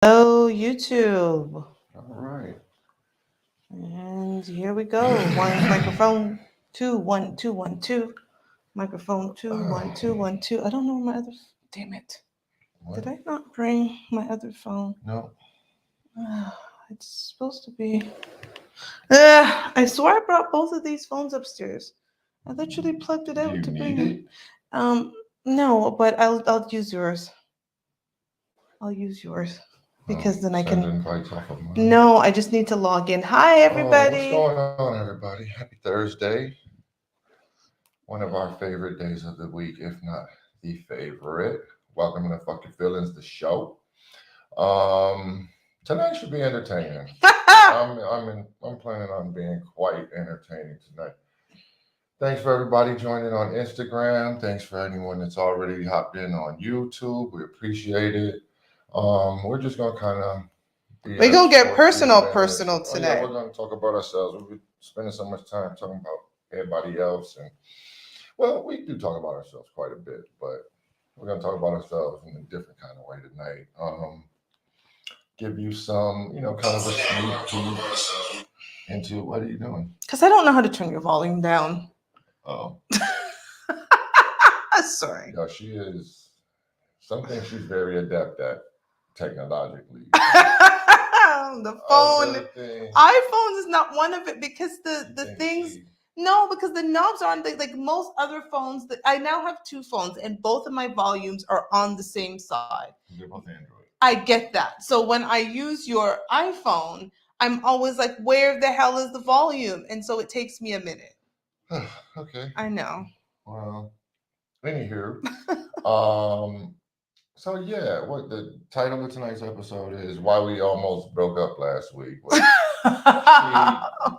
Hello, YouTube. All right. And here we go. One microphone, two, one, two, one, two. Microphone, two, one, two, Oh, one, two. I don't know my other. Damn it. what? Did I not bring my other phone? No. It's supposed to be. I swear I brought both of these phones upstairs. I literally plugged it Do out you to bring need them. it? No, but I'll use yours. I'll use yours Oh, because then I send can. invites off of mine. No, I just need to log in. Hi, Oh, what's everybody. going on, everybody? Happy Thursday. One of our favorite days of the week, if not the favorite. Welcome to Fuck Your Feelings, the show. Um, Tonight should be entertaining. I'm planning on being quite entertaining tonight. Thanks for everybody joining on Instagram. Thanks for anyone that's already hopped in on YouTube. We appreciate it. We're just gonna kind of We're BS gonna get for a few personal, minutes. personal Oh yeah, today. we're gonna talk about ourselves. We've been spending so much time talking about everybody else, and well, we do talk about ourselves quite a bit, but we're gonna talk about ourselves in a different kind of way tonight. Give you some, kind of a sneak peek into what are you doing? Because I don't know how to turn your volume down. Oh, Sorry. yeah, she is something she's very adept at technologically. The phone, Other thing, iPhones is not one of it because you the think things. No, because the knobs aren't like most other phones. That I now have two phones, and both of my volumes are on the same side. they're both Android. I get that. So when I use your iPhone, I'm always like, where the hell is the volume? And so it takes me a minute. Okay. I know. Well, anywho, um, so yeah, what the title of tonight's episode is "Why We Almost Broke Up Last Week." Well,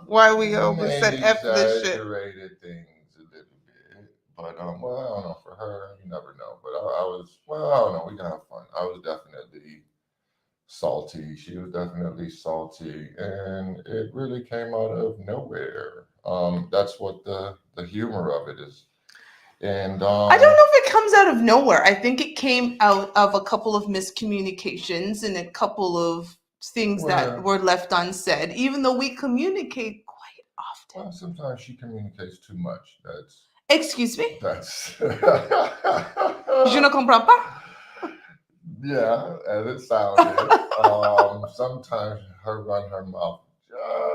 Why she we always may said F this shit. exaggerated things a little bit, but well, I don't know. For her, you never know. But I was, well, I don't know. We can have fun. I was definitely salty. She was definitely salty, and it really came out of nowhere. That's what the humor of it is. And I don't know if it comes out of nowhere. I think it came out of a couple of miscommunications and a couple of things that were left unsaid, even though we communicate quite often. Well, sometimes she communicates too much. Excuse me? That's Je ne comprends pas. Yeah, as it sounded. Sometimes her run her mouth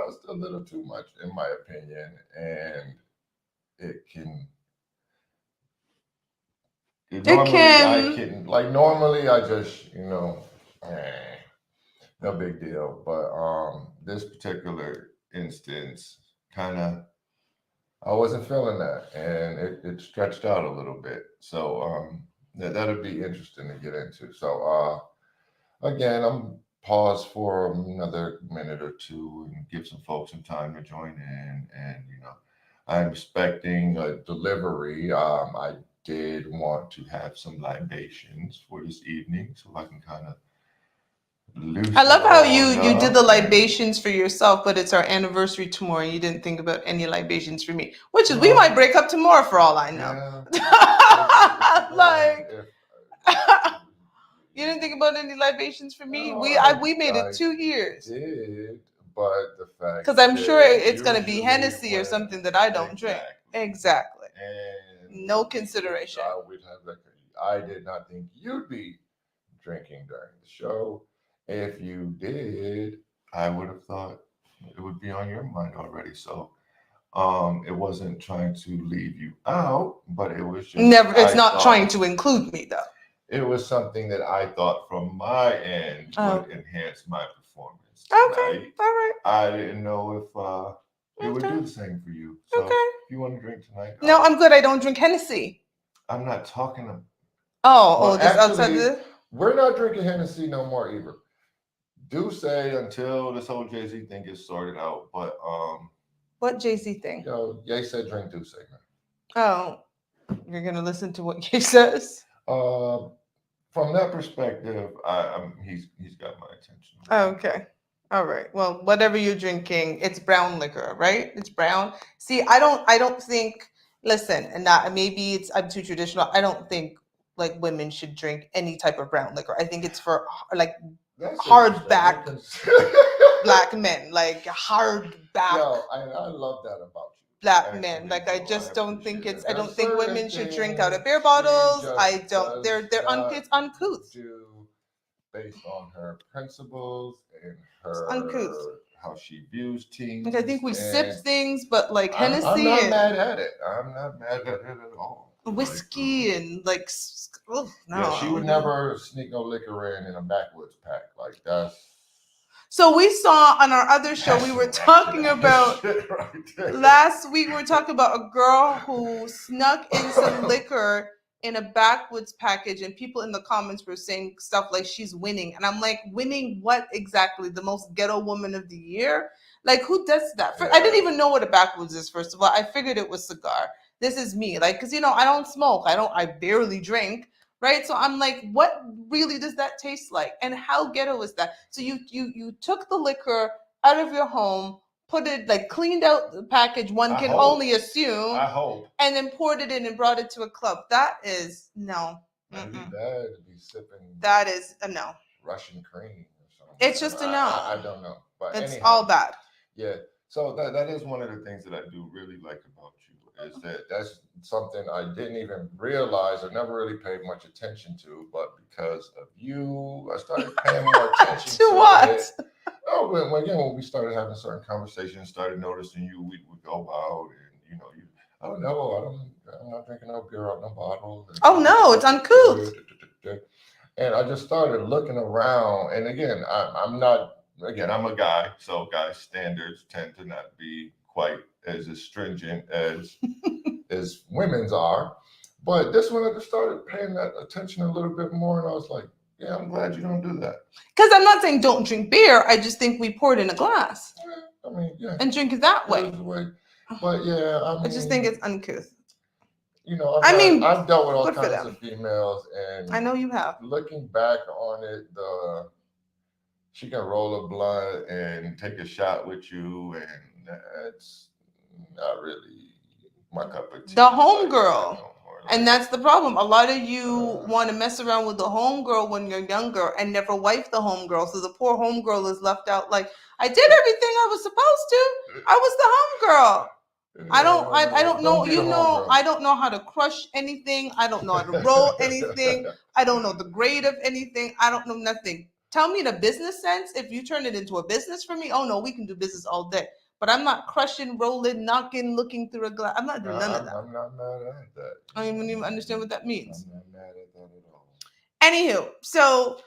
just a little too much, in my opinion, and it can. Normally I just no big deal, but this particular instance kind of I wasn't feeling that, and it stretched out a little bit. So that'll be interesting to get into. So again, I'm pause for another minute or two and give some folks some time to join in. And I'm expecting a delivery. I did want to have some libations for this evening, so I can kind of loosen I love how you did the up and libations for yourself, but it's our anniversary tomorrow. And you didn't think about any libations for me, which is we might break up tomorrow for all I know. yeah. Like If you didn't think about any libations for me. no, We made it I 2 years did, but the fact because I'm sure that it's gonna be usually Hennessy or when something that I don't drink. Exactly. and No consideration. I would have that. I did not think you'd be drinking during the show. If you did, I would have thought it would be on your mind already. So, it wasn't trying to leave you out, but it was just Never. It's I not thought trying to include me though. it was something that I thought from my end Oh. would enhance my performance Okay. tonight. All right. I didn't know if it would Okay. do the same for you. So Okay. if you want to drink tonight, No, I'm good. I don't drink Hennessy. I'm not talking. Just outside the. We're not drinking Hennessy no more either. Do say until this whole Jay Z thing gets sorted out, but What Jay-Z thing? Ye said drink do say. Oh, you're gonna listen to what he says. From that perspective, he's got my attention. Okay. All right. Well, whatever you're drinking, it's brown liquor, right? It's brown. See, I don't think. Listen, and not maybe it's I'm too traditional. I don't think like women should drink any type of brown liquor. I think it's for like That's hardback interesting. black men, like hardback Yo, I love that about you. black men. Actually, Like I so I just don't think appreciate it's. it. I There's don't think certain women should drink out of things beer she bottles. just I don't. does not It's uncouth. do based on her principles and It's uncouth. her how she views Like I think teens. we sip And things, but like I'm Hennessy not and mad at it. I'm not mad at it at all. Like, whiskey and like, oh yeah, she would no. never sneak no liquor in a backwoods pack. Like that's So we saw on our other show, we were talking about right last week, we were talking about a girl who snuck in some liquor in a backwoods package, and people in the comments were saying stuff like she's winning. And I'm like, winning what exactly? The most ghetto woman of the year? Like, who does that? I didn't even know what a backwoods is, first of all. I figured it was cigar. This is me. Like, because, I don't smoke. I barely drink. Right. So I'm like, what really does that taste like? And how ghetto is that? So you took the liquor out of your home, put it, like, cleaned out the package, one can only assume. I hope. And then poured it in and brought it to a club. That is no. That'd be bad to be sipping. That is a no. Russian cream or something. It's just a no. I don't know. But it's anyhow, all bad. Yeah. So that is one of the things that I do really like about you, is that's something I didn't even realize or never really paid much attention to, but because of you, I started paying more attention to what? It. Oh, when we started having certain conversations, started noticing you, we would go out and I don't know, I'm not drinking no beer out no bottle. Oh no, it's uncouth. And I just started looking around, and again, I'm a guy, so guys' standards tend to not be quite as stringent as as women's are. But this one, I just started paying that attention a little bit more, and I was like, yeah, I'm glad you don't do that. Because I'm not saying don't drink beer. I just think we pour it in a glass. Yeah, I mean, yeah. And drink it that way. But yeah, I just think it's uncouth. I've dealt with all kinds of females, and I know you have. Looking back on it, she can roll a blunt and take a shot with you, and that's not really my cup of tea. The homegirl. And that's the problem. A lot of you want to mess around with the homegirl when you're younger and never wife the homegirl. So the poor homegirl is left out like, I did everything I was supposed to. I was the homegirl. I don't know, I don't know how to crush anything. I don't know how to roll anything. I don't know the grade of anything. I don't know nothing. Tell me in a business sense, if you turn it into a business for me, oh no, we can do business all day. But I'm not crushing, rolling, knocking, looking through a glass. I'm not doing none of that. I'm not mad at that. I don't even understand what that means. I'm not mad at that at all. Anywho, so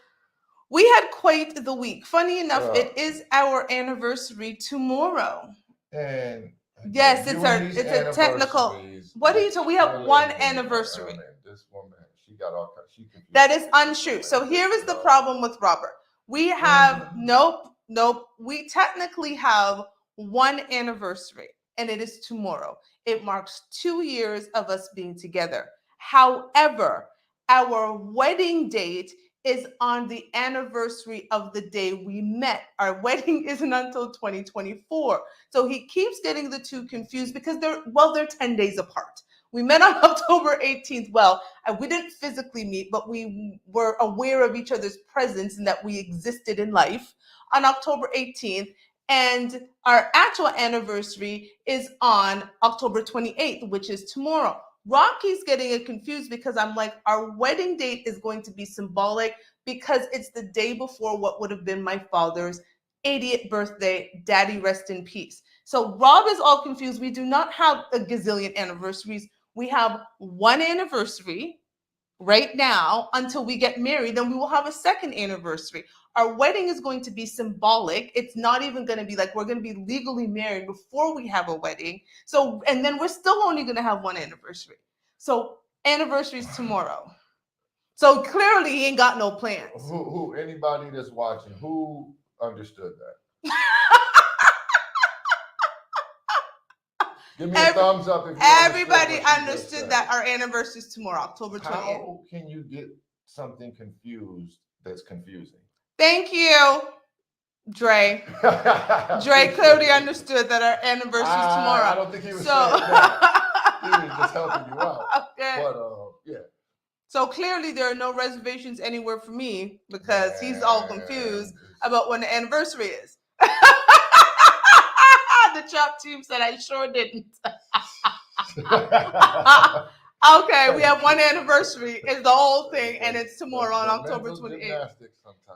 we had quite the week. Funny enough, it is our anniversary tomorrow. And yes, it's a technical. What are you talking? We have one anniversary. This woman, she got all kinds. That is untrue. So here is the problem with Robert. We have nope. We technically have one anniversary, and it is tomorrow. It marks 2 years of us being together. However, our wedding date is on the anniversary of the day we met. Our wedding isn't until 2024. So he keeps getting the two confused because they're 10 days apart. We met on October 18th. Well, we didn't physically meet, but we were aware of each other's presence and that we existed in life on October 18th. And our actual anniversary is on October 28th, which is tomorrow. Rocky's getting it confused because I'm like, our wedding date is going to be symbolic because it's the day before what would have been my father's 80th birthday. Daddy rest in peace. So Rob is all confused. We do not have a gazillion anniversaries. We have one anniversary right now until we get married. Then we will have a second anniversary. Our wedding is going to be symbolic. It's not even going to be like we're going to be legally married before we have a wedding. So, and then we're still only going to have one anniversary. So anniversary is tomorrow. So clearly he ain't got no plans. Who anybody that's watching, who understood that? Give me a thumbs up if you everybody understood that our anniversary is tomorrow, October 28th. How can you get something confused that's confusing? Thank you, Dre. Dre clearly understood that our anniversary is tomorrow. I don't think he was saying that. He was just helping you out. Okay. But yeah. So clearly there are no reservations anywhere for me because he's all confused about when the anniversary is. The chop team said I sure didn't. Okay, we have one anniversary. It's the whole thing, and it's tomorrow on October 28th.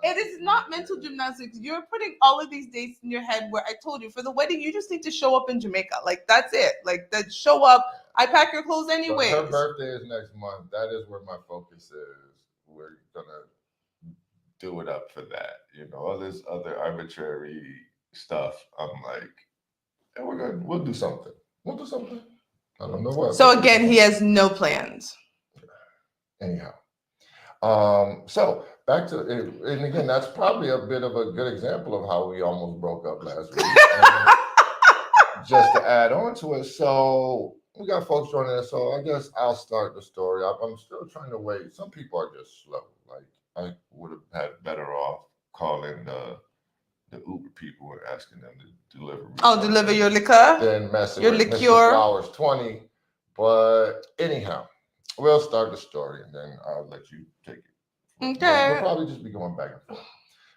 It is not mental gymnastics. You're putting all of these dates in your head where I told you for the wedding, you just need to show up in Jamaica. Like, that's it. Like, that show up. I pack your clothes anyway. Her birthday is next month. That is where my focus is. We're going to do it up for that. You know, all this other arbitrary stuff. I'm like, hey, we'll do something. We'll do something. I don't know what. So again, he has no plans. Anyhow. So back to, and again, that's probably a bit of a good example of how we almost broke up last week. Just to add on to it, so we got folks joining us. So I guess I'll start the story. I'm still trying to wait. Some people are just slow. Like I would have had better off calling the Uber people and asking them to deliver. Deliver your liquor. Then messing with Mr. Flowers 20. But anyhow, we'll start the story and then I'll let you take it. Okay. We'll probably just be going back and forth.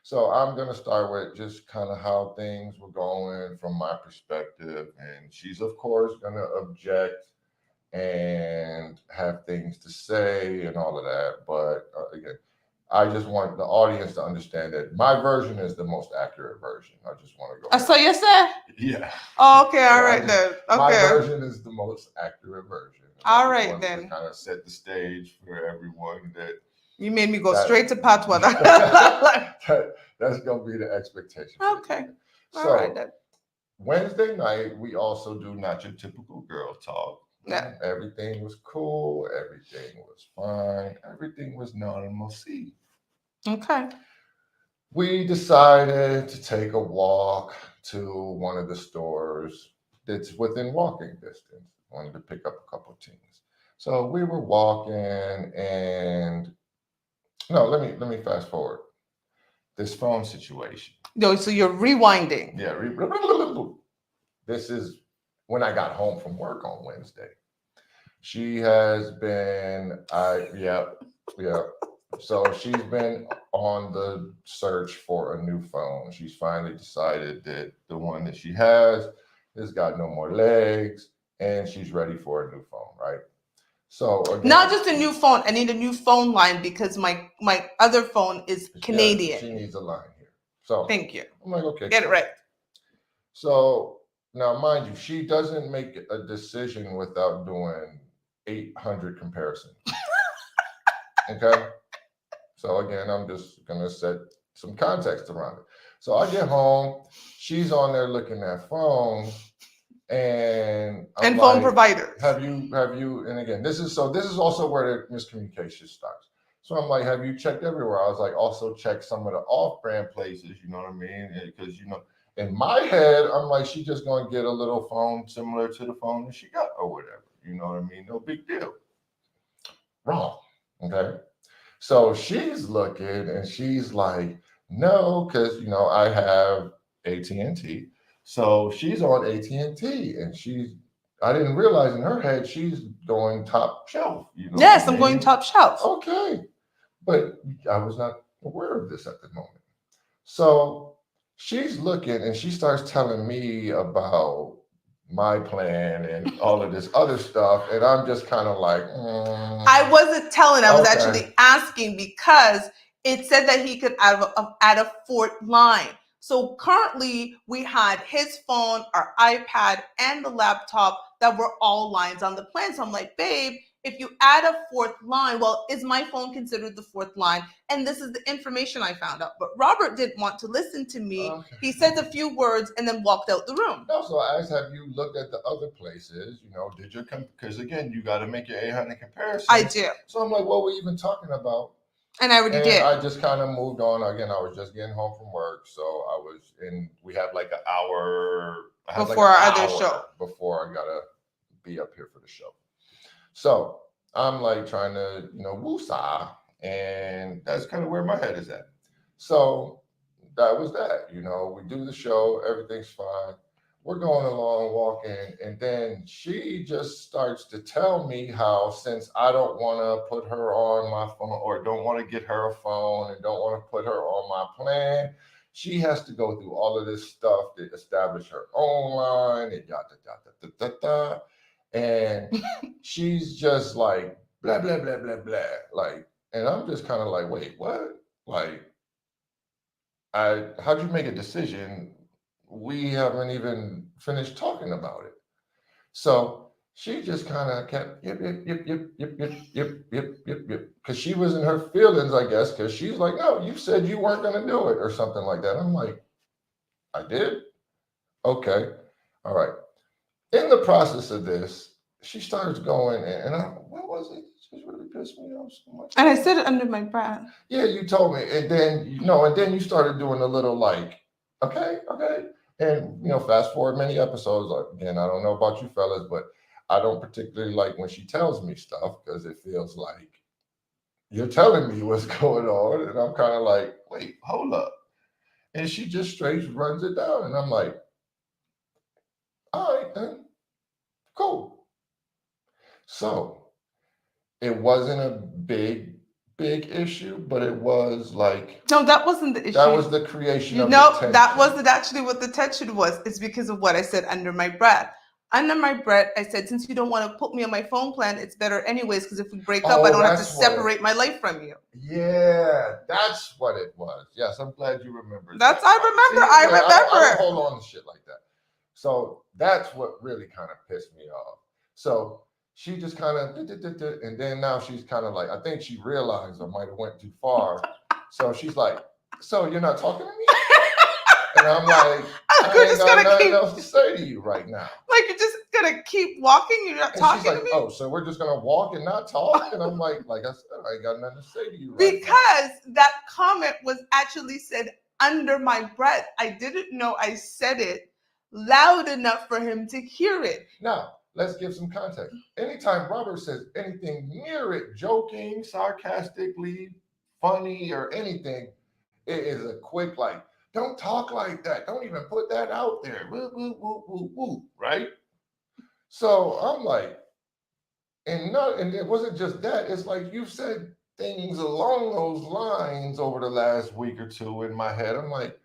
So I'm going to start with just kind of how things were going from my perspective. And she's, of course, going to object and have things to say and all of that. But again, I just want the audience to understand that my version is the most accurate version. I just want to go. So you said? Yeah. Oh, okay. All right then. Okay. My version is the most accurate version. All right then. To kind of set the stage for everyone that. You made me go straight to patois. That's going to be the expectation. Okay. All right then. Wednesday night, we also do not your typical girl talk. Yeah. Everything was cool. Everything was fine. Everything was normalcy. Okay. We decided to take a walk to one of the stores that's within walking distance. Wanted to pick up a couple of things. So we were walking and let me fast forward. This phone situation. No, so you're rewinding. Yeah. This is when I got home from work on Wednesday. She has been, So she's been on the search for a new phone. She's finally decided that the one that she has got no more legs and she's ready for a new phone, right? So again, not just a new phone. I need a new phone line because my other phone is Canadian. Yeah, she needs a line here. So thank you. I'm like, okay, get it right. So now, mind you, she doesn't make a decision without doing 800 comparisons. Okay. So again, I'm just gonna set some context around it. So I get home, she's on there looking at phones. And phone providers. Have you? And again, this is also where the miscommunication starts. So I'm like, have you checked everywhere? I was like, also check some of the off-brand places. You know what I mean? Because in my head, I'm like, she's just gonna get a little phone similar to the phone that she got or whatever. You know what I mean? No big deal. Wrong. Okay. So she's looking and she's like, no, because I have AT&T. So she's on AT&T and I didn't realize in her head, she's going top shelf. Yes, I'm going top shelf. Okay. But I was not aware of this at the moment. So she's looking and she starts telling me about my plan and all of this other stuff. And I'm just kind of like, I wasn't telling, I was actually asking because it said that he could add a fourth line. So currently we had his phone, our iPad, and the laptop that were all lines on the plan. So I'm like, babe, if you add a fourth line, well, is my phone considered the fourth line? And this is the information I found out. But Robert didn't want to listen to me. Okay. He said a few words and then walked out the room. No, so I asked, have you looked at the other places? Did you because again, you got to make your 800 comparison. I do. So I'm like, what were we even talking about? And I already did. I just kind of moved on. Again, I was just getting home from work. So we had like an hour. Before our other show. Before I got to be up here for the show. So I'm like trying to, woosah. And that's kind of where my head is at. So that was that. We do the show. Everything's fine. we're going along walking, and then she just starts to tell me how, since I don't want to put her on my phone, or don't want to get her a phone, and don't want to put her on my plan, she has to go through all of this stuff to establish her own line and yada yada da da da. And she's just like blah blah blah blah blah. Like, and I'm just kind of like, wait, what? Like, how'd you make a decision? We haven't even finished talking about it. So she just kind of kept yip yip yip yip yip yip yip yip yip yip, because she was in her feelings, I guess, because she's like, no, you said you weren't going to do it or something like that. I'm like, I did. Okay, all right. In the process of this, she starts going, and I, what was it? She really pissed me off so much. And I said it under my breath. Yeah, you told me, and then and then you started doing a little like, okay, okay, and fast forward many episodes. Like, again, I don't know about you fellas, but I don't particularly like when she tells me stuff, because it feels like you're telling me what's going on, and I'm kind of like, wait, hold up, and she just straight runs it down, and I'm like, all right then, cool. So it wasn't a big issue, but it was like, no, that wasn't the issue. That was the creation of the tension. That wasn't actually what the tension was. It's because of what I said under my breath. Under my breath, I said, since you don't want to put me on my phone plan, it's better anyways, because if we break up, I don't have to separate my life from you. Yeah, that's what it was. Yes, I'm glad you remember. I remember. I don't hold on to shit like that. So that's what really kind of pissed me off. So she just kind of, and then now she's kind of like, I think she realized I might have went too far. So she's like, so you're not talking to me? And I'm like, I ain't got nothing else to say to you right now. Like, you're just gonna keep walking? You're not talking to me? Oh, so we're just gonna walk and not talk? And I'm like I said, I ain't got nothing to say to you right now. Because that comment was actually said under my breath. I didn't know I said it loud enough for him to hear it. Now, let's give some context. Anytime Robert says anything near it, joking, sarcastically, funny, or anything, it is a quick like, don't talk like that. Don't even put that out there. Woo, woo, woo, woo, woo, right? So I'm like, and it wasn't just that. It's like you've said things along those lines over the last week or two in my head. I'm like,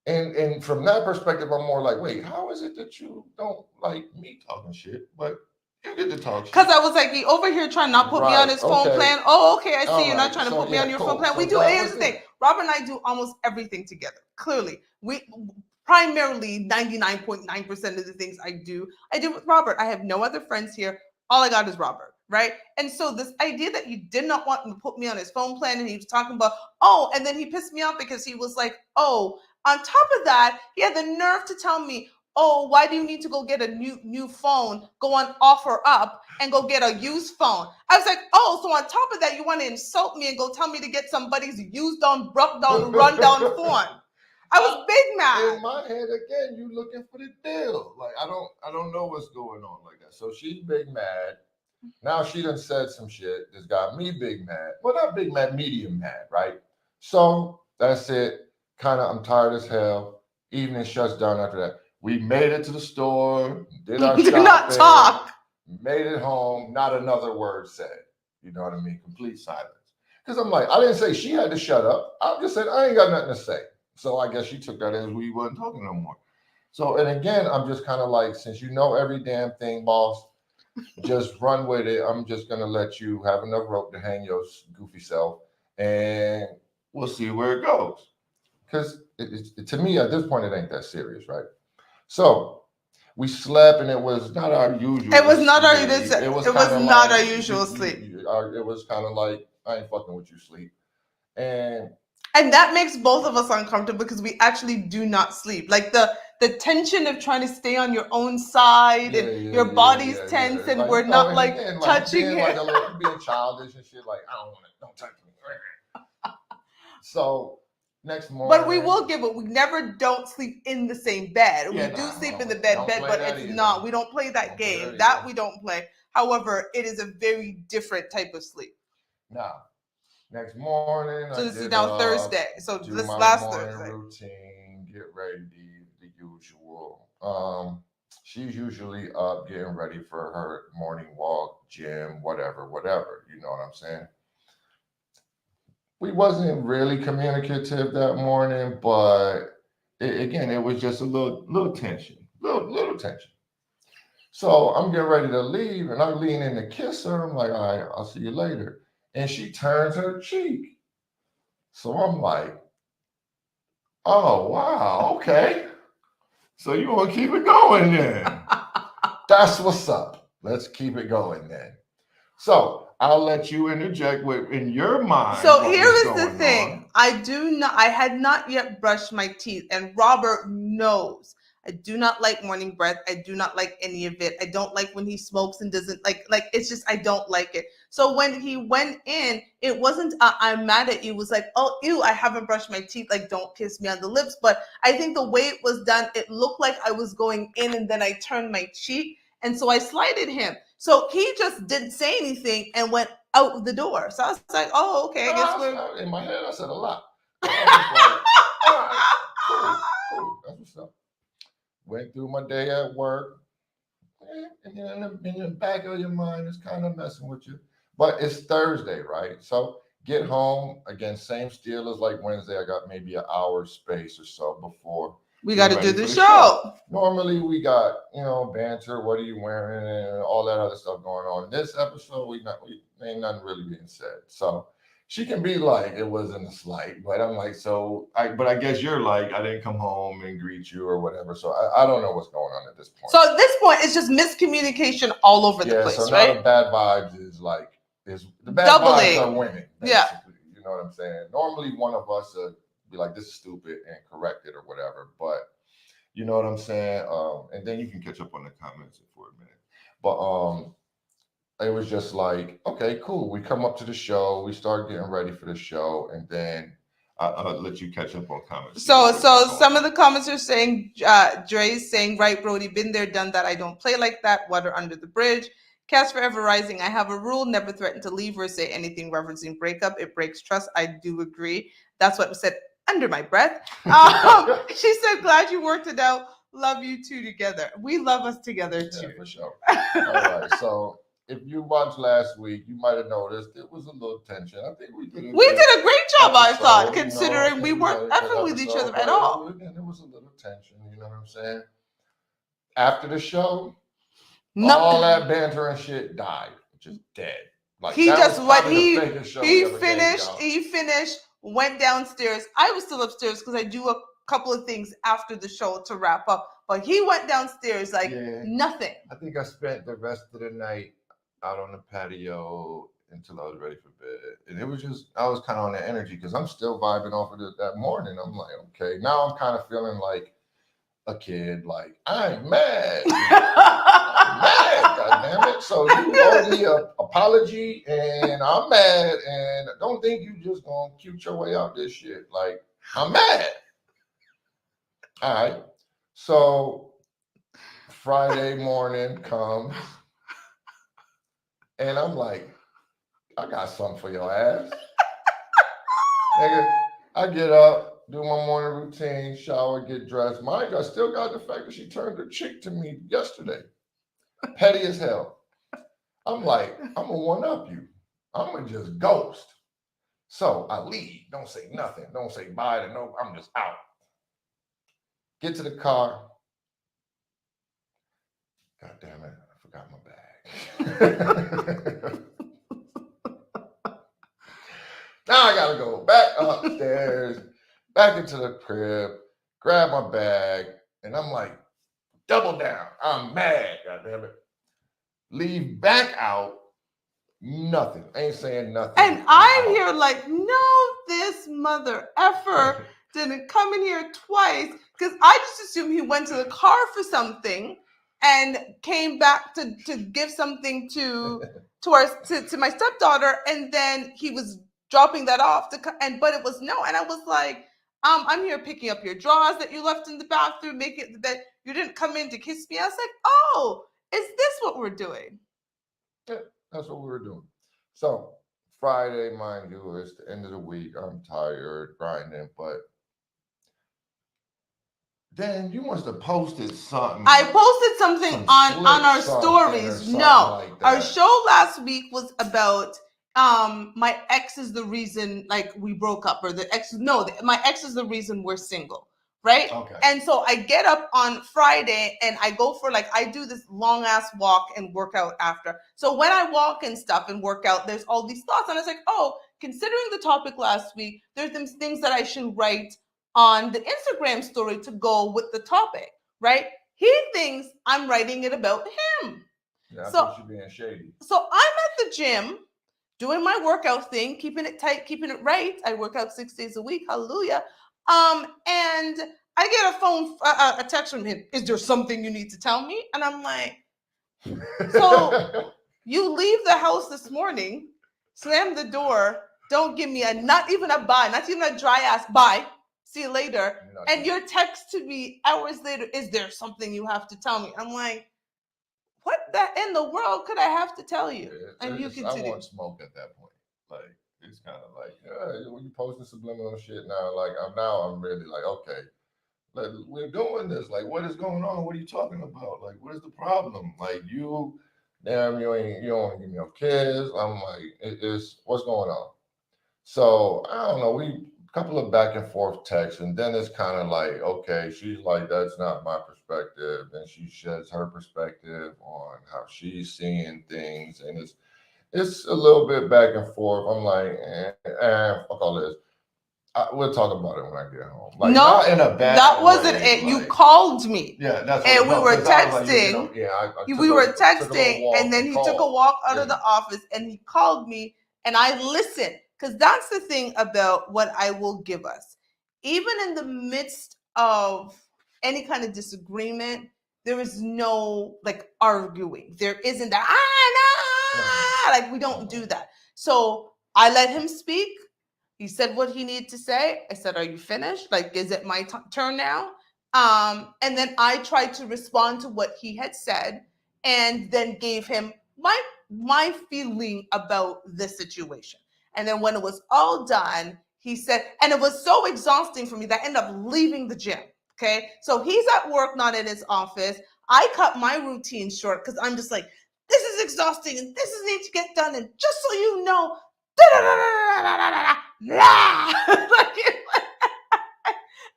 and from that perspective, I'm more like, wait, how is it that you don't like me talking shit, but you get to talk shit? Because I was like, he over here trying not put me on his phone plan. Oh, okay, I see you're not trying to put me on your phone plan. We do. Here's the thing: Robert and I do almost everything together. Clearly, we primarily 99.9% of the things I do with Robert. I have no other friends here. All I got is Robert, right? And so this idea that he did not want to put me on his phone plan, and he was talking about, and then he pissed me off because he was like, on top of that, he had the nerve to tell me, why do you need to go get a new phone? Go on OfferUp and go get a used phone. I was like, so on top of that, you want to insult me and go tell me to get somebody's used on, rundown phone. I was big mad. In my head, again, you looking for the deal. Like, I don't know what's going on like that. So she's big mad. Now she done said some shit that's got me big mad. Well, not big mad, medium mad, right? So that's it. Kind of, I'm tired as hell. Evening shuts down after that. We made it to the store, did our shopping, not talk. Made it home, not another word said. You know what I mean? Complete silence. Because I'm like, I didn't say she had to shut up. I just said, I ain't got nothing to say. So I guess she took that as we wasn't talking no more. So, and again, I'm just kind of like, since you know every damn thing, boss, just run with it. I'm just going to let you have enough rope to hang your goofy self, and we'll see where it goes. Because to me, at this point, it ain't that serious, right? So we slept, and it was not our usual. It was not our usual. It was not our usual sleep. It was kind of like, I ain't fucking with you sleep, and that makes both of us uncomfortable because we actually do not sleep. Like the tension of trying to stay on your own side, and your body's tense, and like, we're not like touching him. Like a little, being childish and shit. Like, I don't want it. Don't touch me. So next morning, but we will give it. We never don't sleep in the same bed. We do sleep in the bed, but it's not. We don't play that game. That we don't play. However, it is a very different type of sleep. Now, next morning, so this is now Thursday. So this last Thursday, routine, get ready, the usual. She's usually up getting ready for her morning walk, gym, whatever, whatever. You know what I'm saying? We wasn't really communicative that morning, but again, it was just a little tension, little tension. So I'm getting ready to leave, and I lean in to kiss her. I'm like, all right, I'll see you later. And she turns her cheek. So I'm like, oh wow, okay. So you want to keep it going then? That's what's up. Let's keep it going then. So I'll let you interject with in your mind So what here was is the going thing. on. I had not yet brushed my teeth, and Robert knows. I do not like morning breath. I do not like any of it. I don't like when he smokes and doesn't like it's just I don't like it. So when he went in, it wasn't I'm mad at you. It was like, oh ew, I haven't brushed my teeth. Like don't kiss me on the lips. But I think the way it was done, it looked like I was going in and then I turned my cheek. And so I slighted him. So he just didn't say anything and went out the door. So I was like, oh, okay, I guess we're. In my head, I said a lot. But I was like, all right, cool. That's what's up. Went through my day at work. And then in the back of your mind, it's kind of messing with you. But it's Thursday, right? So get home. Again, same deal as like Wednesday. I got maybe an hour space or so before We got getting to do ready the for the show. Normally we got, banter, what are you wearing, and all that other stuff going on. This episode, we ain't nothing really being said. So she can be like, it wasn't a slight, but I'm like, but I guess you're like, I didn't come home and greet you or whatever. So I don't know what's going on at this point. So at this point, it's just miscommunication all over the place, so now right? the bad vibes is the bad Doubling. vibes are winning, Yeah. basically. You know what I'm saying? Normally one of us would be like, this is stupid and correct it or whatever, but you know what I'm saying? And then you can catch up on the comments for a minute. But it was just like, okay, cool. We come up to the show, we start getting ready for the show, and then I'll let you catch up on comments. So some of the comments are saying, Dre's saying, right, Brody, been there, done that. I don't play like that. Water under the bridge. Cast Forever Rising. I have a rule: never threaten to leave or say anything referencing breakup. It breaks trust. I do agree. That's what was said under my breath. She said, glad you worked it out. Love you two together. We love us together too. Yeah, for sure. All right. So if you watched last week, you might have noticed it was a little tension. I think we did a great job, I thought, considering we weren't effing with each other at all. It was a little tension. You know what I'm saying? After the show, No. all that banter and shit died, just dead. Like he that just was what he finished. He finished, went downstairs. I was still upstairs because I do a couple of things after the show to wrap up. But he went downstairs like nothing. I think I spent the rest of the night out on the patio until I was ready for bed, and it was just I was kind of on the energy because I'm still vibing off of that morning. I'm like, okay, now I'm kind of feeling like a kid, like I'm mad. I'm mad, goddammit. So you owe me an apology and I'm mad and don't think you just gonna cute your way out this shit. Like, I'm mad. All right. So Friday morning comes and I'm like, I got something for your ass. Nigga, I get up, do my morning routine, shower, get dressed. Mind you, I still got the fact that she turned her cheek to me yesterday. Petty as hell. I'm like, I'm gonna one up you. I'm gonna just ghost. So I leave. Don't say nothing. Don't say bye to no. I'm just out. Get to the car. God damn it! I forgot my bag. Now I gotta go back upstairs, back into the crib, grab my bag, and I'm like, double down. I'm mad. God damn it. Leave back out. Nothing. Ain't saying nothing. And I'm here like, no, this mother effer didn't come in here twice because I just assumed he went to the car for something and came back to give something to my stepdaughter, and then he was dropping that off but it was no, and I was like, I'm here picking up your drawers that you left in the bathroom, make it that you didn't come in to kiss me. I was like, oh, is this what we're doing? Yeah, that's what we were doing. So Friday, mind you, it's the end of the week. I'm tired, grinding, but then you must have posted something, I posted something some on slick our something or stories. something No, like our that. show last week was about my ex is the reason like we broke up, or the ex. No, my ex is the reason we're single, right? Okay. And so I get up on Friday and I go for like I do this long ass walk and work out after. So when I walk and stuff and work out, there's all these thoughts, and I was like, oh, considering the topic last week, there's some things that I should write on the Instagram story to go with the topic, right? He thinks I'm writing it about him. Yeah, I So, think she's being shady. so I'm at the gym doing my workout thing, keeping it tight, keeping it right. I work out 6 days a week. Hallelujah. And I get a text from him. Is there something you need to tell me? And I'm like, so you leave the house this morning, slam the door, don't give me not even a bye, not even a dry ass bye. See you later. And your text to me hours later, is there something you have to tell me? I'm like, what in the world could I have to tell you? And you continue. I want smoke at that point. Like, it's kind of like, yeah, when you posting subliminal shit now, like I'm really like, okay, like, we're doing this. Like, what is going on? What are you talking about? Like, what is the problem? Like, damn, you don't want to give me no kids. I'm like, it's what's going on? So I don't know. We a couple of back and forth texts, and then it's kind of like, okay, she's like, that's not my perspective. Then she sheds her perspective on how she's seeing things, and it's a little bit back and forth. I'm like, fuck all this. We'll talk about it when I get home. Like, no, not in a bad that wasn't way, it. Like, you called me. Yeah, that's what. And we were texting. We were took a texting, walk and then he took a walk out of the office, and he called me, and I listened. Because that's the thing about what I will give us. Even in the midst of any kind of disagreement, there is no like arguing. There isn't that like we don't do that. So I let him speak. He said what he needed to say. I said, "Are you finished? Like, is it my turn now?" And then I tried to respond to what he had said, and then gave him my feeling about the situation. And then when it was all done, he said, and it was so exhausting for me that I ended up leaving the gym. Okay, so he's at work, not in his office. I cut my routine short because I'm just like, this is exhausting, and this needs to get done. And just so you know,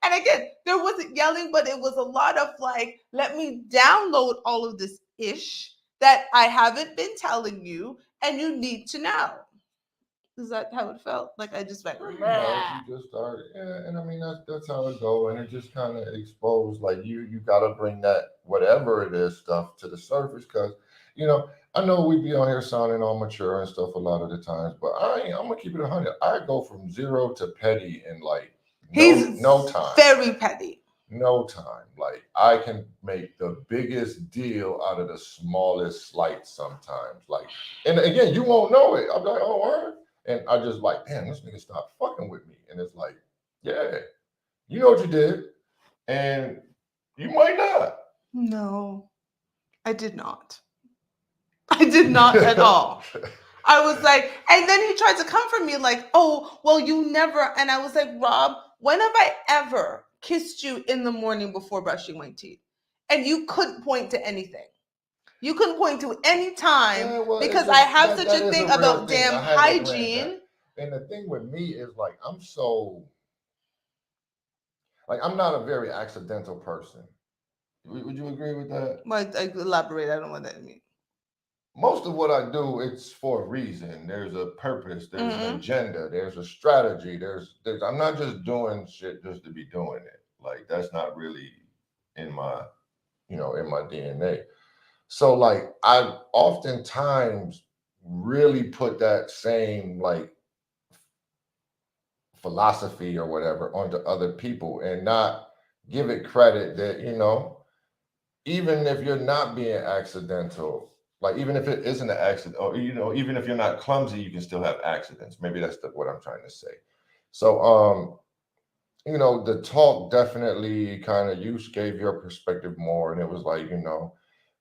and again, there wasn't yelling, but it was a lot of like, let me download all of this ish that I haven't been telling you, and you need to know. Is that how it felt? Like I just went, pretty much, you just started, yeah, and I mean that's how it go, and it just kind of exposed like you got to bring that whatever it is stuff to the surface, because I know we be on here sounding all mature and stuff a lot of the times, but I'm gonna keep it 100. I go from zero to petty in like no time. Very petty. No time. Like I can make the biggest deal out of the smallest slight sometimes. Like, and again, you won't know it. I'm like, oh, word. And I just like, damn, this nigga stopped fucking with me. And it's like, yeah, you know what you did, and you might not. No, I did not. I did not at all. I was like, and then he tried to comfort me like, oh, well, you never. And I was like, Rob, when have I ever kissed you in the morning before brushing my teeth? And you couldn't point to anything. You couldn't point to any time because I have such a thing about damn hygiene. And the thing with me is like, I'm not a very accidental person. Would you agree with that? Well, I elaborate. I don't know what that means. Most of what I do, it's for a reason. There's a purpose. There's an agenda. There's a strategy. There's. I'm not just doing shit just to be doing it. Like that's not really in my, in my DNA. So like I oftentimes really put that same like philosophy or whatever onto other people and not give it credit that, even if you're not being accidental, like even if it isn't an accident, or even if you're not clumsy, you can still have accidents. Maybe that's what I'm trying to say. So the talk definitely kind of, you gave your perspective more, and it was like,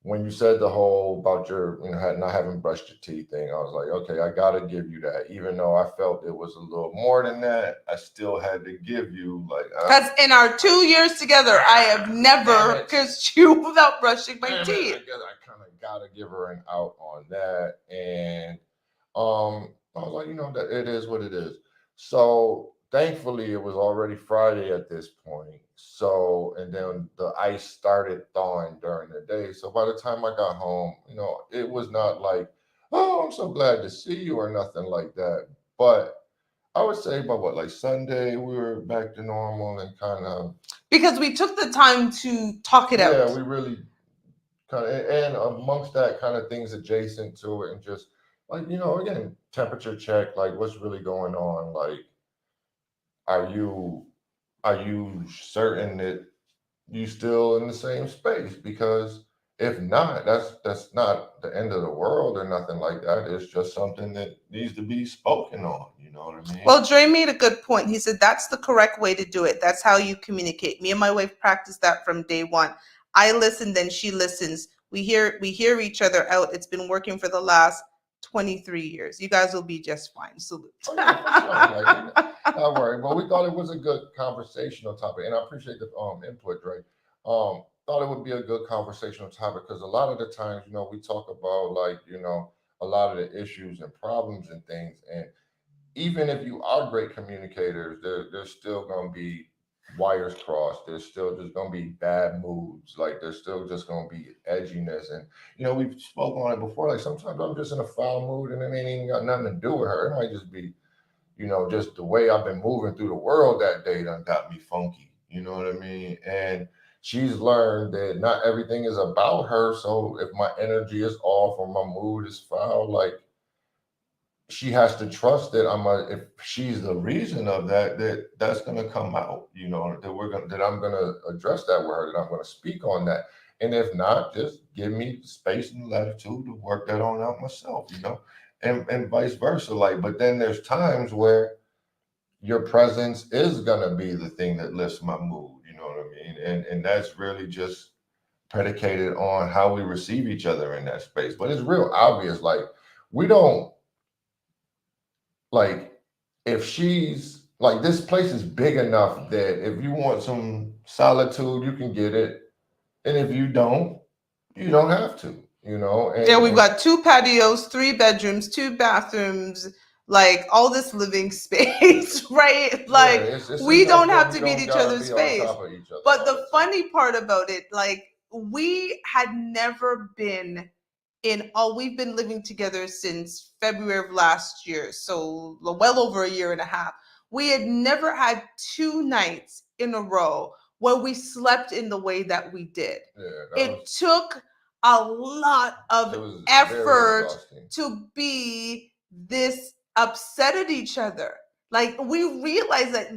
when you said the whole about your, not having brushed your teeth thing, I was like, okay, I got to give you that. Even though I felt it was a little more than that, I still had to give you, like, because in our 2 years together, I have never kissed you without brushing my teeth. I guess I kind of got to give her an out on that. And I was like, that it is what it is. So thankfully, it was already Friday at this point. So, and then the ice started thawing during the day. So by the time I got home, it was not like, oh, I'm so glad to see you or nothing like that. But I would say by what, like Sunday, we were back to normal and kind of. Because we took the time to talk it out. Yeah, we really kind of, and amongst that, kind of things adjacent to it, and just like, again, temperature check, like what's really going on, like are you are you certain that you still in the same space? Because if not, that's not the end of the world or nothing like that. It's just something that needs to be spoken on. You know what I mean? Well, Dre made a good point. He said that's the correct way to do it. That's how you communicate. Me and my wife practiced that from day one. I listen, then she listens. We hear each other out. It's been working for the last 23 years. You guys will be just fine. Salute. Oh, yeah, for sure. Like, not worry. But we thought it was a good conversational topic, and I appreciate the input, Dre. Thought it would be a good conversational topic because a lot of the times, we talk about, like, a lot of the issues and problems and things, and even if you are great communicators, there's still gonna be wires crossed. There's still just gonna be bad moods. Like there's still just gonna be edginess, and we've spoken on it before. Like sometimes I'm just in a foul mood, and it ain't even got nothing to do with her. It might just be, just the way I've been moving through the world that day done got me funky. You know what I mean? And she's learned that not everything is about her. So if my energy is off or my mood is foul, like she has to trust that if she's the reason of that, that's gonna come out, that I'm gonna address that with her, that I'm gonna speak on that. And if not, just give me the space and latitude to work that on out myself, and vice versa. Like, but then there's times where your presence is gonna be the thing that lifts my mood, you know what I mean? And that's really just predicated on how we receive each other in that space. But it's real obvious, like we don't like if she's like this place is big enough that if you want some solitude, you can get it, and if you don't have to, Yeah, we've got 2 patios, 3 bedrooms, 2 bathrooms, like all this living space, right? Like it's we don't enough have that to we meet don't each gotta other's be on space. top of each other But all the the time. funny part about it, like we had never been we've been living together since February of last year, so well over a year and a half. We had never had 2 nights in a row where we slept in the way that we did. Yeah, It took a lot it of was very effort exhausting. to be this upset at each other. Like we realize that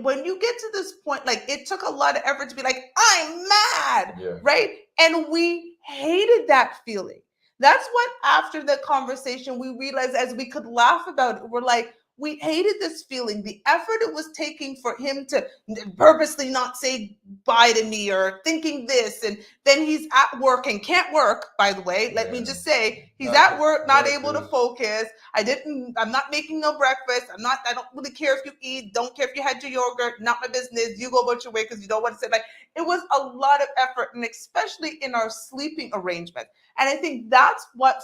when you get to this point, like it took a lot of effort to be like, I'm mad, Yeah. right? And we hated that feeling. That's what after the conversation we realized as we could laugh about it, we're like, we hated this feeling, the effort it was taking for him to purposely not say bye to me or thinking this, and then he's at work and can't work, by the way, let me just say he's at work not able to focus. I'm not making no breakfast. I don't really care if you eat, don't care if you had your yogurt, not my business, you go about your way because you don't want to say, like, it was a lot of effort, and especially in our sleeping arrangement. And I think that's why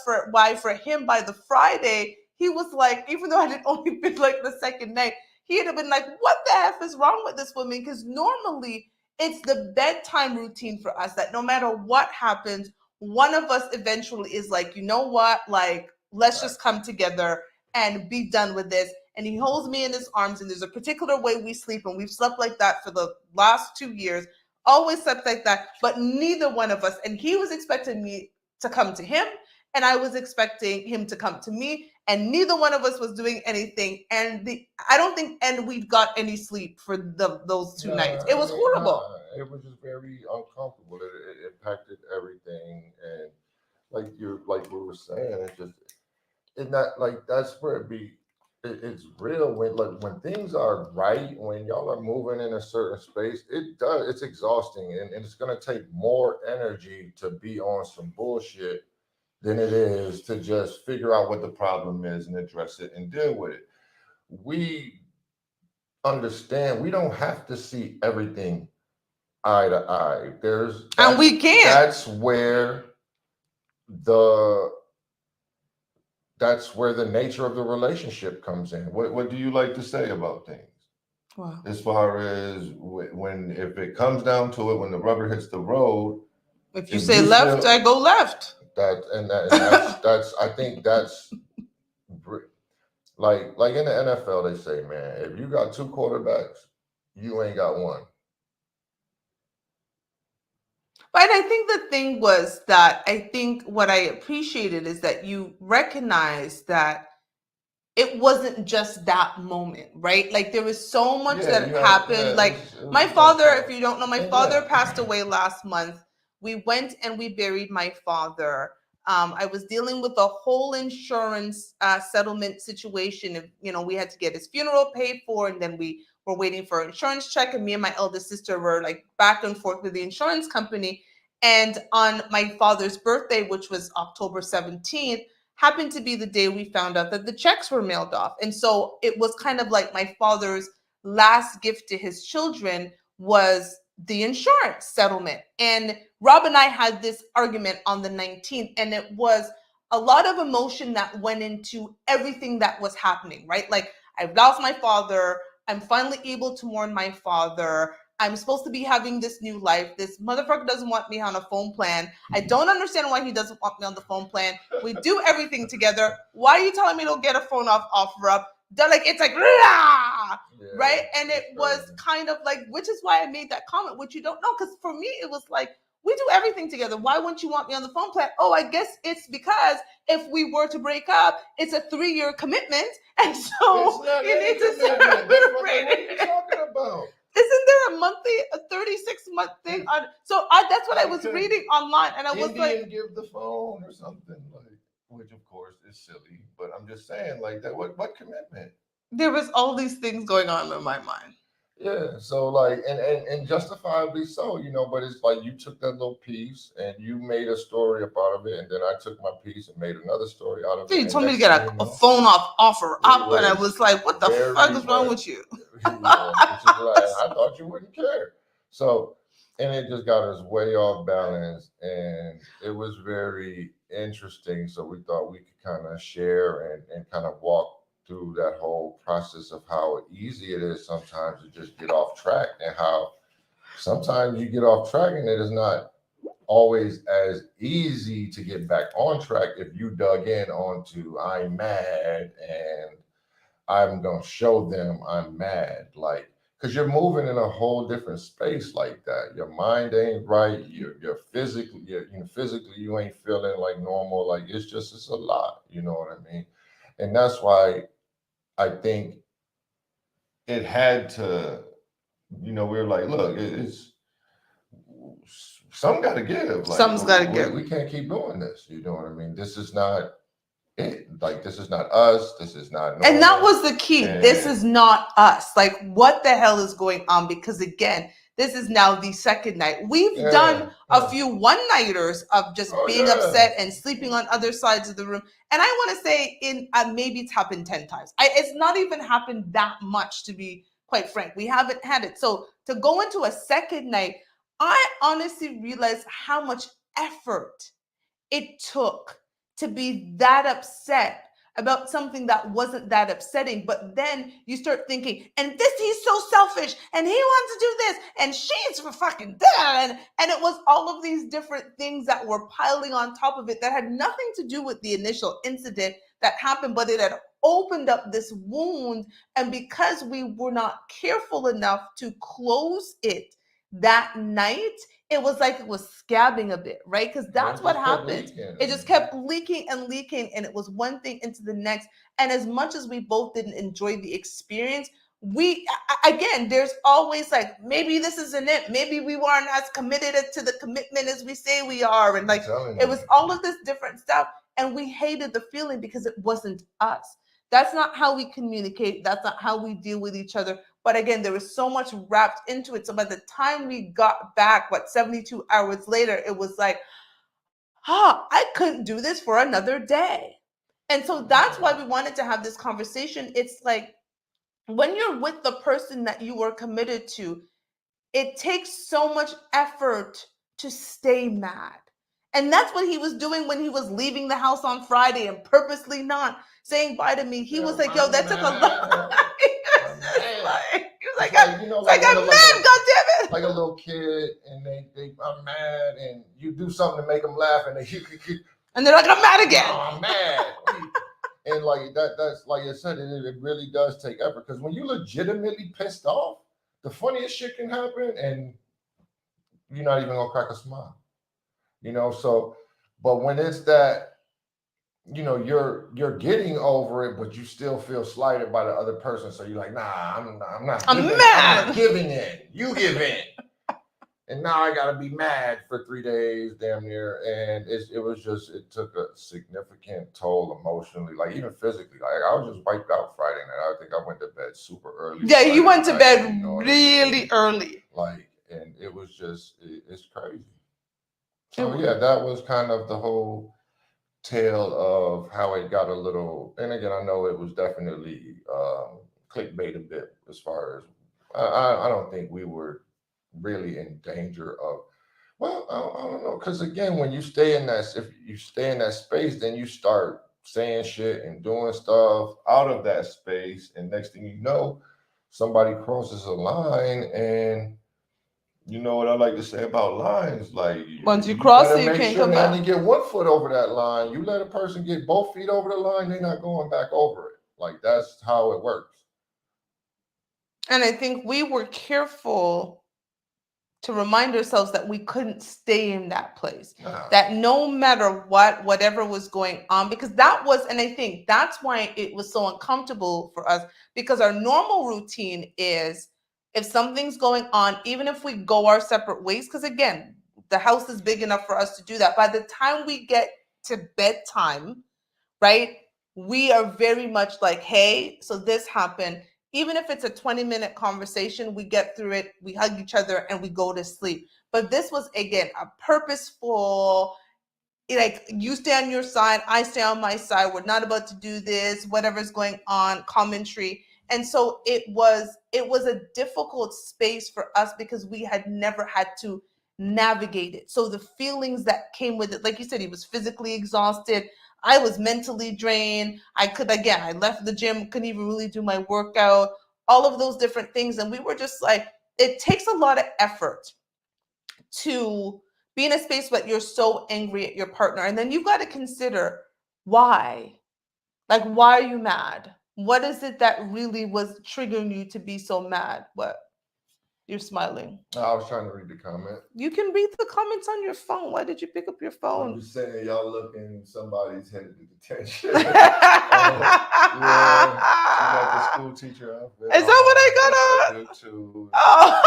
for him by the Friday, he was like, even though I had only been like the second night, he'd have been like, what the F is wrong with this woman? Because normally it's the bedtime routine for us that no matter what happens, one of us eventually is like, you know what? Like, let's just come together and be done with this. And he holds me in his arms, and there's a particular way we sleep, and we've slept like that for the last 2 years, always slept like that, but neither one of us, and he was expecting me to come to him, and I was expecting him to come to me, and neither one of us was doing anything. And I don't think, and we got any sleep for those 2 nights. It was horrible. It was just very uncomfortable. It impacted everything, and like we were saying, it's not like that's where it be. it's real when when things are right, when y'all are moving in a certain space, it's exhausting, and it's gonna take more energy to be on some bullshit than it is to just figure out what the problem is and address it and deal with it. We understand we don't have to see everything eye to eye. And we can't. The that's where the nature of the relationship comes in. What do you like to say about things? Wow. As far as when, if it comes down to it, when the rubber hits the road, if you say left, I go left. That's I think that's like in the NFL they say, man, if you got two quarterbacks, you ain't got one. But I think the thing was that I think what I appreciated is that you recognize that it wasn't just that moment, right? Like there was so much that happened. Like my father, if you don't know, my father passed away last month. We went and we buried my father. I was dealing with a whole insurance settlement situation. We had to get his funeral paid for, and then we were waiting for an insurance check. And me and my eldest sister were like back and forth with the insurance company. And on my father's birthday, which was October 17th, happened to be the day we found out that the checks were mailed off. And so it was kind of like my father's last gift to his children was the insurance settlement. And Rob and I had this argument on the 19th, and it was a lot of emotion that went into everything that was happening, right? Like I've lost my father. I'm finally able to mourn my father. I'm supposed to be having this new life. This motherfucker doesn't want me on a phone plan. I don't understand why he doesn't want me on the phone plan. We do everything together. Why are you telling me to get a phone offer up? It's like, right? And it was kind of like, which is why I made that comment, which you don't know. Because for me, it was like, we do everything together. Why wouldn't you want me on the phone plan? Oh, I guess it's because if we were to break up, it's a 3-year commitment. And so you need to celebrate. What are you talking about? Isn't there a monthly, a 36-month thing on? So that's what I was reading online, and I was like, give the phone or something like, which of course is silly, but I'm just saying like that. What commitment? There was all these things going on in my mind. Yeah, so like, and justifiably so, but it's like you took that little piece and you made a story up out of it, and then I took my piece and made another story out of it. You told me to get a phone offer up, and I was like, what the fuck is wrong with you? I thought you wouldn't care. So, and it just got us way off balance, and it was very interesting. So we thought we could kind of share and kind of walk through that whole process of how easy it is sometimes to just get off track, and how sometimes you get off track and it is not always as easy to get back on track if you dug in onto I'm mad and I'm gonna show them I'm mad, like, because you're moving in a whole different space like that. Your mind ain't right. You're physically, physically you ain't feeling like normal. Like it's a lot. You know what I mean? And that's why I think it had to. We were like, look, it's some got to give. Like, something's got to give. We can't keep doing this. You know what I mean? This is not it. Like, this is not us. This is not normal. And that was the key. This is not us. Like, what the hell is going on? Because again, this is now the second night. We've done a few one-nighters of just being upset and sleeping on other sides of the room. And I want to say, maybe it's happened 10 times. It's not even happened that much, to be quite frank. We haven't had it. So to go into a second night, I honestly realized how much effort it took to be that upset about something that wasn't that upsetting. But then you start thinking, and he's so selfish, and he wants to do this, and she's for fucking that. And it was all of these different things that were piling on top of it that had nothing to do with the initial incident that happened, but it had opened up this wound. And because we were not careful enough to close it that night, it was like it was scabbing a bit, right? Because that's what happened. It just kept leaking and leaking, and it was one thing into the next. And as much as we both didn't enjoy the experience, again, there's always like, maybe this isn't it. Maybe we weren't as committed to the commitment as we say we are. And like, it was all of this different stuff. And we hated the feeling because it wasn't us. That's not how we communicate. That's not how we deal with each other. But again, there was so much wrapped into it. So by the time we got back, 72 hours later, it was like, I couldn't do this for another day. And so that's why we wanted to have this conversation. It's like when you're with the person that you were committed to, it takes so much effort to stay mad. And that's what he was doing when he was leaving the house on Friday and purposely not saying bye to me. He was like, yo, that took a lot. He was like, I'm mad, goddammit. Like a little kid, and I'm mad, and you do something to make them laugh, and and they're like, I'm mad again. Oh, I'm mad. And like that's like I said, it really does take effort, because when you legitimately pissed off, the funniest shit can happen, and you're not even gonna crack a smile. So, but when it's that, you're getting over it, but you still feel slighted by the other person, so you're like, nah, I'm not. I'm mad. I'm not giving in. You give in. And now I gotta be mad for 3 days, damn near, and it took a significant toll emotionally, like even physically. Like I was just wiped out Friday night. I think I went to bed super early. Yeah, you went to bed really early. Like, and it was just, it's crazy. So yeah, that was kind of the whole tale of how it got a little. And again, I know it was definitely clickbait a bit, as far as I don't think we were really in danger of, well, I don't know, because again, when you stay in that, if you stay in that space, then you start saying shit and doing stuff out of that space, and next thing you know, somebody crosses a line. And you know what I like to say about lines, like once you cross it, you make can't sure come they back. only get 1 foot over that line. You let a person get both feet over the line, they're not going back over it. Like, that's how it works. And I think we were careful to remind ourselves that we couldn't stay in that place. That no matter whatever was going on, because that was, and I think that's why it was so uncomfortable for us, because our normal routine is, if something's going on, even if we go our separate ways, because again, the house is big enough for us to do that. By the time we get to bedtime, right, we are very much like, hey, so this happened. Even if it's a 20-minute conversation, we get through it, we hug each other, and we go to sleep. But this was, again, a purposeful, like, you stay on your side, I stay on my side, we're not about to do this, whatever's going on, commentary. And so it was a difficult space for us, because we had never had to navigate it. So the feelings that came with it, like you said, he was physically exhausted, I was mentally drained. I left the gym, couldn't even really do my workout, all of those different things. And we were just like, it takes a lot of effort to be in a space but you're so angry at your partner. And then you've got to consider why. Like, why are you mad? What is it that really was triggering you to be so mad? What? You're smiling. I was trying to read the comment. You can read the comments on your phone. Why did you pick up your phone? I'm just saying, y'all looking somebody's headed to detention. Yeah, she got the school teacher outfit. Is that what I got on? I do too. Oh.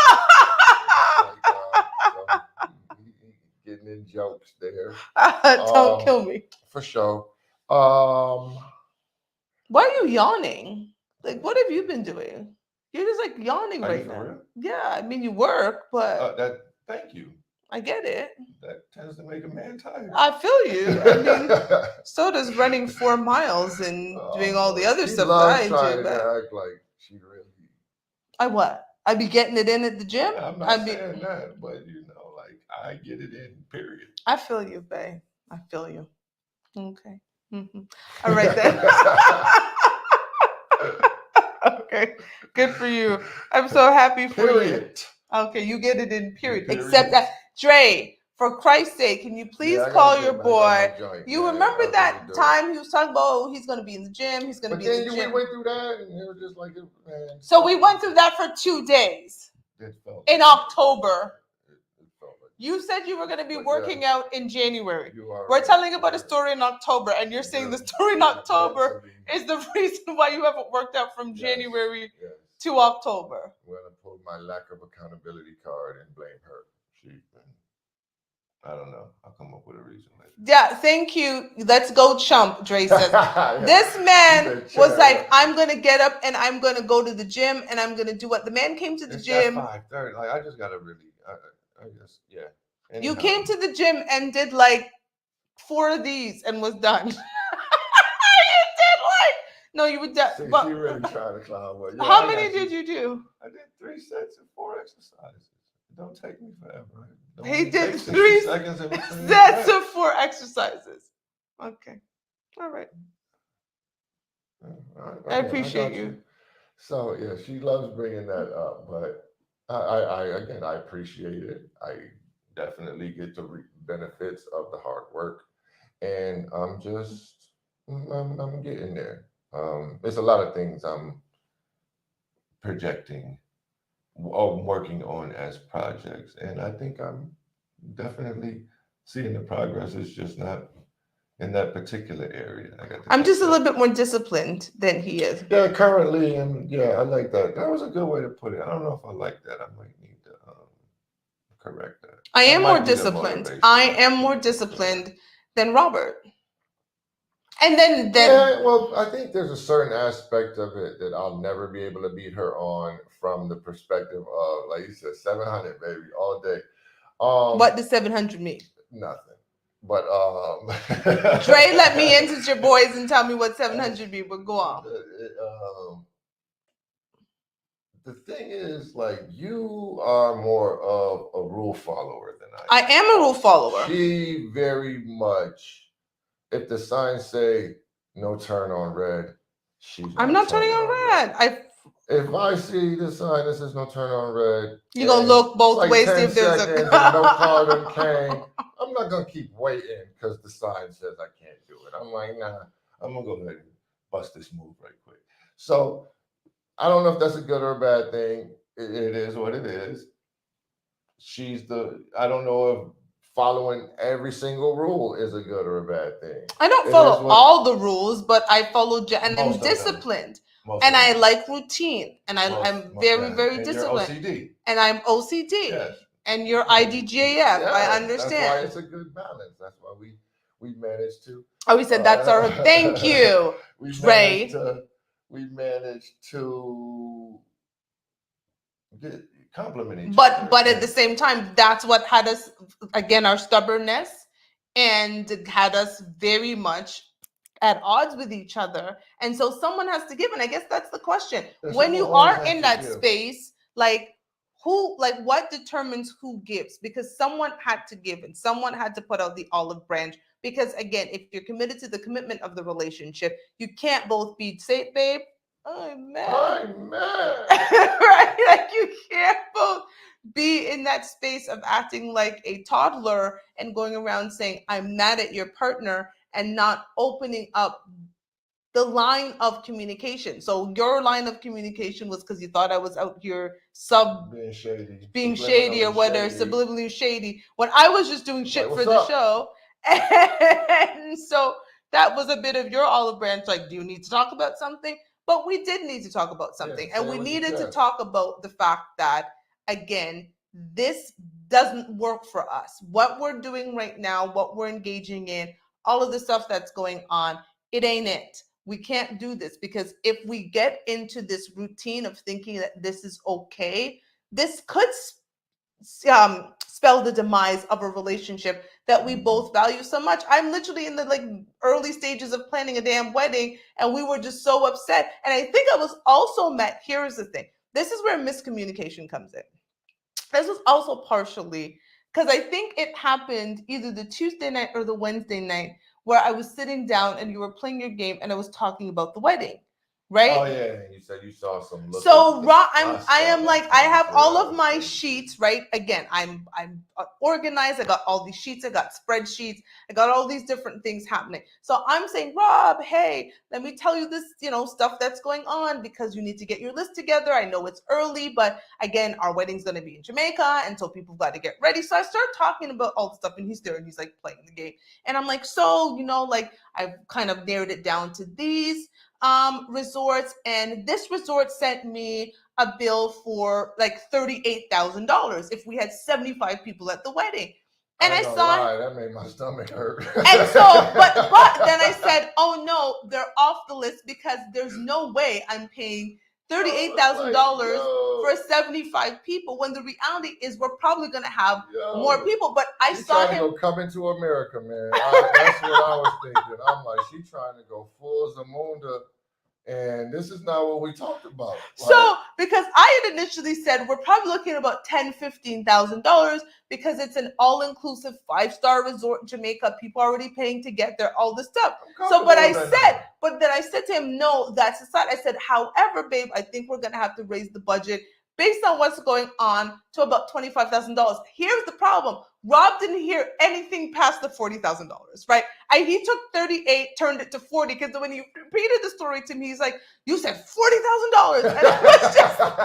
Getting in jokes there. Don't kill me. For sure. Why are you yawning? Like, what have you been doing? You're just like yawning right now. Real? Yeah, I mean, you work, but thank you. I get it. That tends to make a man tired. I feel you. I mean, so does running 4 miles and doing all the other stuff that I do. Trying to act like she really. I what? I be getting it in at the gym. Yeah, I'm not saying that, but like, I get it in. Period. I feel you, babe. I feel you. Okay. Mm-hmm. All right then. Okay, good for you. I'm so happy for you. Okay, you get it in period. Except that, Dre, for Christ's sake, can you please call your boy? You remember that time he was talking about, he's going to be in the gym, he's going to be in the gym. We went through that, and it was just like, man. So we went through that for 2 days in October. You said you were going to be working out in January. We're telling about a story in October, and you're saying the story in October is the reason why you haven't worked out from January to October. I'm going to pull my lack of accountability card and blame her. I don't know. I'll come up with a reason later. Yeah, thank you. Let's go chump, Dre says. Yeah. This man He said, was like, yeah. I'm going to get up and I'm going to go to the gym and I'm going to do what? The man came to the It's gym. at 5:30. Like I just gotta really, I guess, yeah. You Anyhow. came to the gym and did like 4 of these and was done. You did like, no, you would. See, But she really trying to clown, but yeah, how many did you do? I did 3 sets of 4 exercises. It don't take me forever. It He only did takes 60 3 seconds in between sets reps. of 4 exercises. Okay, all right. I appreciate got you. So yeah, she loves bringing that up, but I again, I appreciate it. I definitely get the benefits of the hard work, and I'm getting there. There's a lot of things I'm projecting or working on as projects, and I think I'm definitely seeing the progress. It's just not in that particular area. I got to I'm just a catch little up. bit more disciplined than he is. Yeah, currently, and yeah, I like that. That was a good way to put it. I don't know if I like that. I might need to correct that. I That am more might be the disciplined. motivation. I am more Yeah. disciplined than Robert. And then Yeah, well, I think there's a certain aspect of it that I'll never be able to beat her on from the perspective of, like you said, 700, baby, all day. What does 700 mean? Nothing. But Dre let me in since your boys and tell me what 700 mean, but go on. The thing is, like, you are more of a rule follower than I am. I am a rule follower. She very much, if the signs say no turn on red, I'm not turning on red. If I see the sign that says no turn on red, you're gonna look both like ways, 10 see if there's seconds a and no car done came, I'm not gonna keep waiting because the sign says I can't do it. I'm like, nah, I'm gonna go ahead and bust this move right quick. So I don't know if that's a good or a bad thing. It is what it is. I don't know if following every single rule is a good or a bad thing. I don't follow all the rules, but I follow and I'm disciplined. And I like routine. And I'm very, very disciplined. You're OCD. And I'm OCD. Yes. And you're IDGAF. Yes, I understand. That's why it's a good balance. That's why we managed to. Oh, we said that's our thank you, Dre. We managed to compliment each other. But and at the same time, that's what had us, again, our stubbornness, and had us very much at odds with each other. And so someone has to give. And I guess that's the question. When you are in that space, like, what determines who gives? Because someone had to give and someone had to put out the olive branch. Because again, if you're committed to the commitment of the relationship, you can't both be, say, babe, I'm mad. Right? Like, you can't both be in that space of acting like a toddler and going around saying, I'm mad at your partner, and not opening up the line of communication. So your line of communication was because you thought I was out here being shady or whatever, subliminally shady, when I was just doing shit for the show. And so that was a bit of your olive branch. Like, do you need to talk about something? But we did need to talk about something. And we needed to talk about the fact that, again, this doesn't work for us. What we're doing right now, what we're engaging in, all of the stuff that's going on, it ain't it. We can't do this, because if we get into this routine of thinking that this is okay, this could spell the demise of a relationship that we both value so much. I'm literally in the early stages of planning a damn wedding, and we were just so upset. And I think I was also met. Here's the thing. This is where miscommunication comes in. This was also partially because I think it happened either the Tuesday night or the Wednesday night, where I was sitting down and you were playing your game and I was talking about the wedding, right? Oh yeah, you said you saw some. So I am like, I have all of my sheets, right? Again, I'm organized. I got all these sheets. I got spreadsheets. I got all these different things happening. So I'm saying, Rob, hey, let me tell you this, stuff that's going on, because you need to get your list together. I know it's early, but again, our wedding's going to be in Jamaica, and so people got to get ready. So I start talking about all the stuff, and he's there and he's like playing the game. And I'm like, so, I've kind of narrowed it down to these resorts, and this resort sent me a bill for like $38,000 if we had 75 people at the wedding. And I I ain't gonna saw, lie, that made my stomach hurt. and so, but then I said, oh no, they're off the list because there's no way I'm paying $38,000 for 75 people when the reality is we're probably going to have more people. But I saw him. Trying to go Coming to America, man. That's what I was thinking. I'm like, she trying to go full Zamunda. And this is not what we talked about. So, because I had initially said we're probably looking at about $10,000-$15,000 because it's an all-inclusive 5-star resort in Jamaica. People are already paying to get there, all this stuff. So, but then I said to him, no, that's the side. I said, however, babe, I think we're gonna have to raise the budget based on what's going on to about $25,000. Here's the problem. Rob didn't hear anything past the $40,000, right? He took 38, turned it to 40, because when he repeated the story to me, he's like, you said $40,000. And I was just like,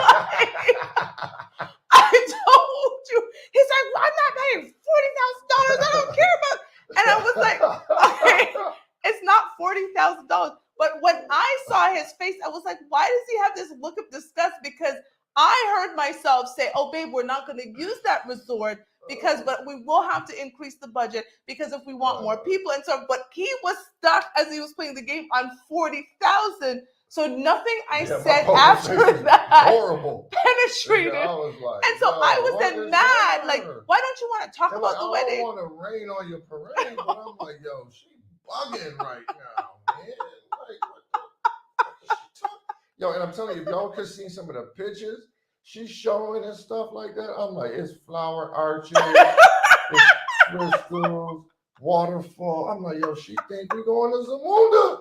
I told you. He's like, well, I'm not paying $40,000. I don't care about it. And I was like, okay, it's not $40,000. But when I saw his face, I was like, why does he have this look of disgust? Because I heard myself say, oh, babe, we're not going to use that resort but we will have to increase the budget because if we want more people. And so, but he was stuck as he was playing the game on 40,000. So nothing I said after that penetrated. I was like, and so I was then mad. Like, why don't you want to talk about the wedding? I don't want to rain on your parade, but I'm like, yo, she bugging right now, man. Like, what is she talking? Yo, and I'm telling you, if y'all could see some of the pictures she's showing and stuff like that, I'm like, it's flower arches, it's crystals, waterfall. I'm like, yo, she think we going to Zamunda.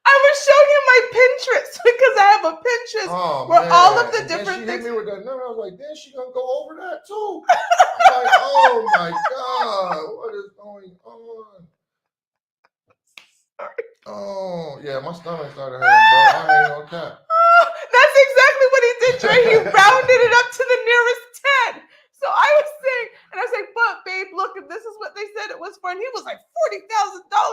I was showing you my Pinterest because I have a Pinterest where all of the different things. She hit me with that number. I was like, then she gonna go over that too. I'm like, oh my God, what is going on? Sorry. Oh yeah, my stomach started hurting, bro. I ain't gonna cap. That's exactly what he did, Dre. He rounded it up to the nearest 10. So I was saying, and I was like, but babe, look, this is what they said it was for. And he was like,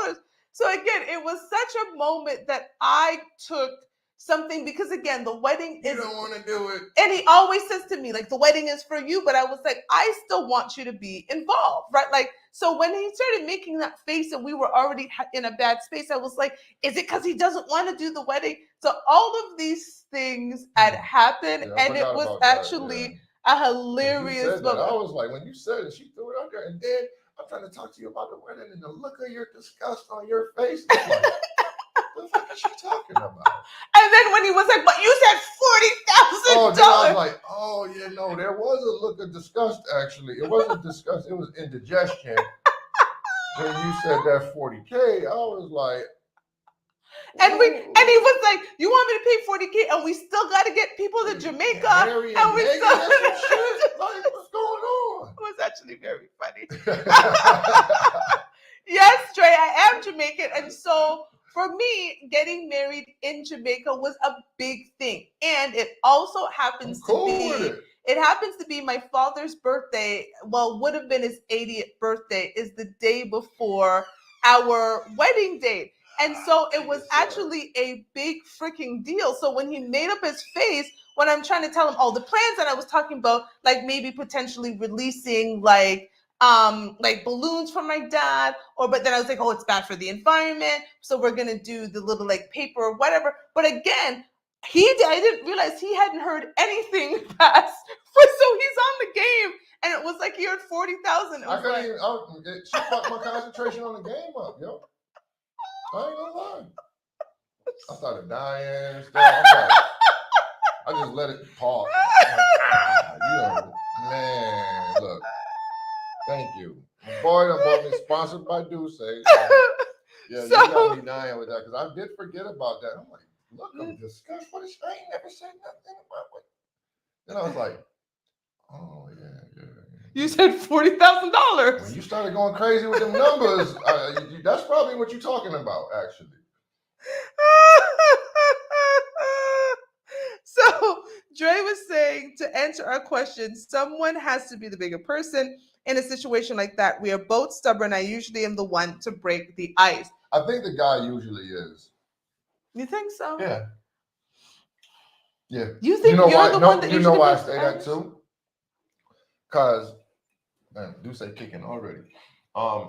$40,000. So again, it was such a moment that I took something because again, the wedding is. You don't want to do it. And he always says to me, like, the wedding is for you. But I was like, I still want you to be involved, right? Like, so when he started making that face and we were already in a bad space, I was like, is it because he doesn't want to do the wedding? So all of these things had happened, and it was actually a hilarious moment. I was like, when you said it, she threw it out there, and then I'm trying to talk to you about the wedding, and the look of your disgust on your face. Like, what the fuck is she talking about? And then when he was like, but you said $40,000. I was like, oh yeah, no, there was a look of disgust. Actually, it wasn't disgust; it was indigestion. When you said that $40K, I was like. And he was like, you want me to pay $40K and we still got to get people to Jamaica. And we still shit. Like, what's going on? It was actually very funny. Yes, Trey, I am Jamaican. And so for me, getting married in Jamaica was a big thing. And it also happens to be my father's birthday. Well, would have been his 80th birthday is the day before our wedding date. And so it was actually a big freaking deal. So when he made up his face, when I'm trying to tell him all the plans that I was talking about, like maybe potentially releasing like balloons for my dad, but then I was like, oh, it's bad for the environment. So we're going to do the little like paper or whatever. But again, I didn't realize he hadn't heard anything past. So he's on the game. And it was like he heard 40,000. She fucked my concentration on the game up, yo. I ain't gonna lie. I started dying and stuff. I just let it pause. Man, look. Thank you. Boy, I'm both sponsored by Duce. You got me dying with that because I did forget about that. I'm like, look, I'm disgusted. What is I ain't never said nothing about it. Then I was like, oh yeah. You said $40,000. When you started going crazy with them numbers, that's probably what you're talking about, actually. So Dre was saying, to answer our question, someone has to be the bigger person in a situation like that. We are both stubborn. I usually am the one to break the ice. I think the guy usually is. You think so? Yeah. Yeah. You think you're the one that usually why I say that too? Because Man, Deuce kicking already.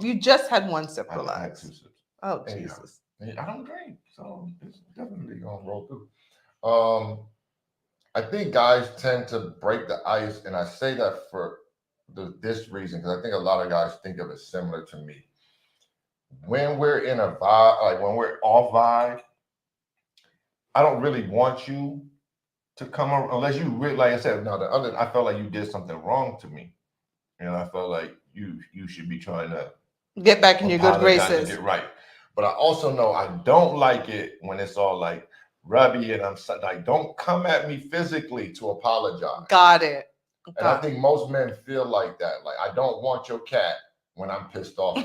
You just had one sip, I had 2 relax. sips. Oh, Anyhow, Jesus. I don't drink, so it's definitely gonna roll through. Um, I think guys tend to break the ice, and I say that for this reason because I think a lot of guys think of it similar to me. When we're in a vibe, like when we're off vibe, I don't really want you to come unless you really, like I said. Now the other, I felt like you did something wrong to me, and I felt like you should be trying to Get back in your good apologize and graces. get right. But I also know I don't like it when it's all like rubby and I'm like, don't come at me physically to apologize. Got it. And I think most men feel like that. Like, I don't want your cat when I'm pissed off. I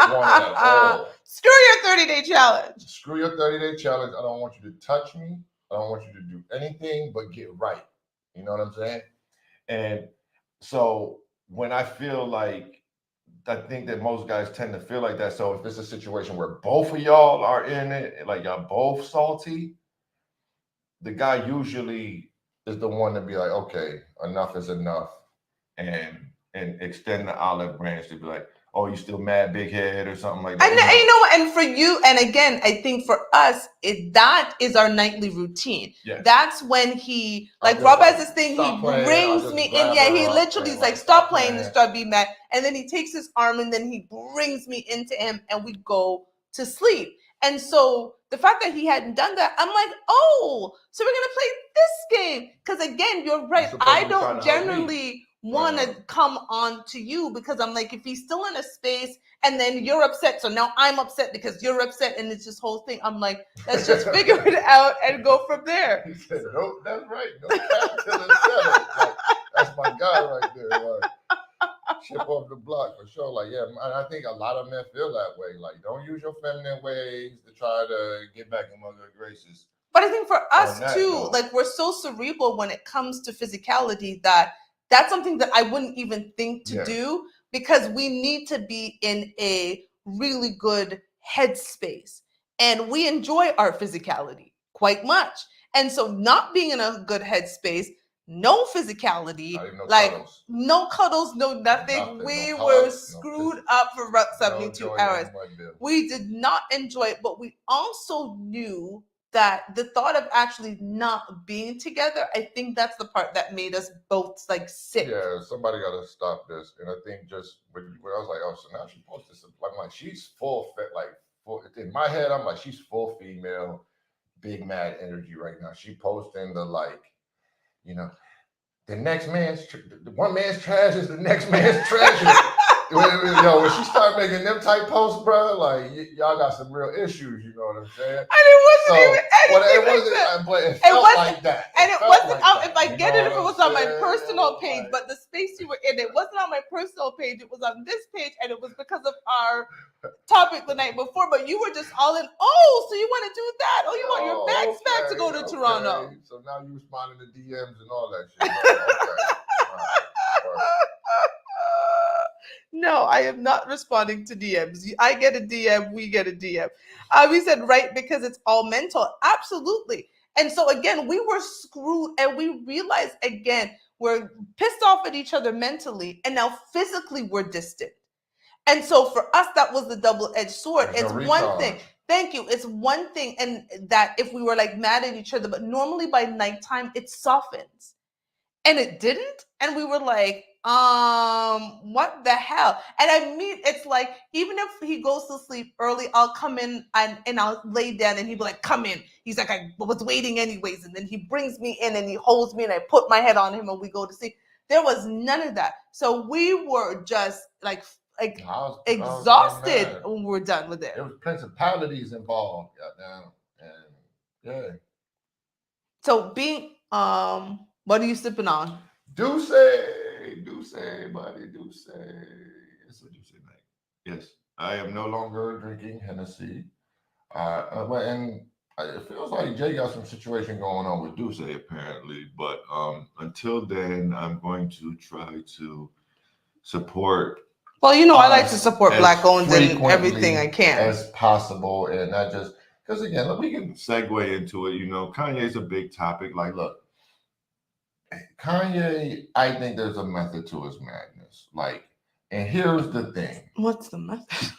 don't want it at all. Screw your 30-day challenge. Screw your 30-day challenge. I don't want you to touch me. I don't want you to do anything but get right. You know what I'm saying? And so when I feel like, I think that most guys tend to feel like that. So if it's a situation where both of y'all are in it, like y'all both salty, the guy usually is the one to be like, okay, enough is enough, and extend the olive branch to be like, oh, you still mad, big head, or something like that. And you know what? And for you, and again, I think for us, that is our nightly routine. Yes. That's when he, like Rob has this thing, he brings me in. Yeah, he literally is like, stop playing and start being mad. And then he takes his arm and then he brings me into him and we go to sleep. And so the fact that he hadn't done that, I'm like, oh, so we're going to play this game. Because again, you're right. I don't generally want to come on to you because I'm like, if he's still in a space and then you're upset, so now I'm upset because you're upset, and it's this whole thing. I'm like, let's just figure it out and go from there. He said, nope, that's right. No cap till it's settled. Like, that's my guy right there. Like, chip off the block for sure. Like, yeah, I think a lot of men feel that way. Like, don't use your feminine ways to try to get back in my good graces. But I think for us too, like, we're so cerebral when it comes to physicality that that's something that I wouldn't even think to do, because we need to be in a really good headspace. And we enjoy our physicality quite much. And so not being in a good headspace, no physicality, like no cuddles, no nothing. We were screwed up for about 72 hours. We did not enjoy it, but we also knew that the thought of actually not being together, I think that's the part that made us both like sick. Yeah, somebody got to stop this. And I think just when I was like, oh, so now she posted some, I'm like, she's full fit, like full, in my head, I'm like, she's full female, big mad energy right now. She posting the like, you know, the next man's, one man's trash is the next man's treasure. When she started making them type posts, bro, like y'all got some real issues. You know what I'm saying? And it wasn't even anything. But it felt like that. And it wasn't out. If I get it, if it was on my personal page, but the space you were in, it wasn't on my personal page. It was on this page, and it was because of our topic the night before. But you were just all in. Oh, so you want to do that? Oh, you want your bags back to go to Toronto? So now you responding to DMs and all that shit. Right. No, I am not responding to DMs. I get a DM, we get a DM. We said, right, because it's all mental. Absolutely. And so again, we were screwed, and we realized again, we're pissed off at each other mentally, and now physically we're distant. And so for us, that was the double-edged sword. It's one thing. Thank you. It's one thing, and that if we were like mad at each other, but normally by nighttime it softens. And it didn't. And we were like, what the hell? And I mean, it's like, even if he goes to sleep early, I'll come in and I'll lay down and he'll be like, come in. He's like, I was waiting anyways. And then he brings me in and he holds me and I put my head on him and we go to sleep. There was none of that. So we were just like exhausted when we were done with it. There was principalities involved. Goddamn. And yeah. So being, what are you sipping on? Douce, buddy, Douce. It's a Douce night. Yes, I am no longer drinking Hennessy. And it feels like Jay got some situation going on with Douce apparently. But until then, I'm going to try to support. Well, you know, I like to support Black-owned and everything I can as possible, and not just because again, we can segue into it. You know, Kanye's a big topic. Like, look. Kanye, I think there's a method to his madness. Like, and here's the thing. What's the method?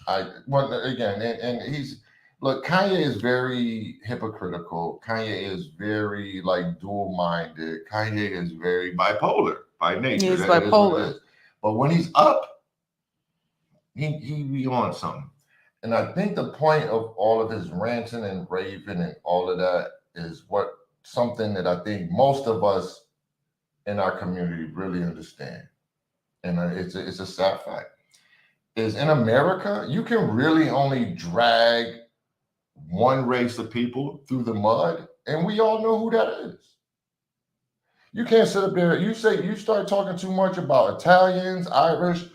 Well, again, and he's look. Kanye is very hypocritical. Kanye is very like dual-minded. Kanye is very bipolar by nature. He's It is what it bipolar. is. But when he's up, he be on something. And I think the point of all of his ranting and raving and all of that is what something that I think most of us in our community really understand. And it's a sad fact. Is in America, you can really only drag one race of people through the mud, and we all know who that is. You can't sit up there, you start talking too much about Italians, Irish,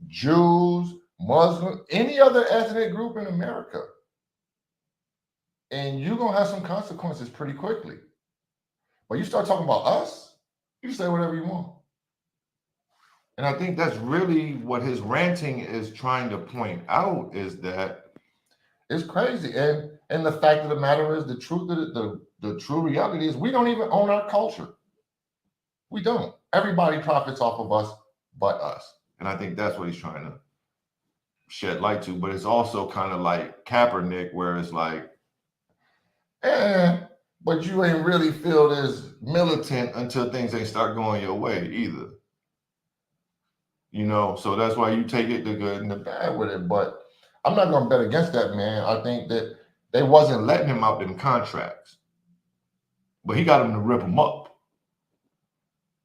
Jews, Muslim, any other ethnic group in America, and you're gonna have some consequences pretty quickly. But you start talking about us, you say whatever you want. And I think that's really what his ranting is trying to point out is that it's crazy. And the fact of the matter is the truth of the true reality is we don't even own our culture. We don't. Everybody profits off of us but us. And I think that's what he's trying to shed light to. But it's also kind of like Kaepernick, where it's like, but you ain't really feel as militant until things ain't start going your way either. You know, so that's why you take it the good and the bad with it. But I'm not gonna bet against that man. I think that they wasn't letting him out them contracts, but he got him to rip them up.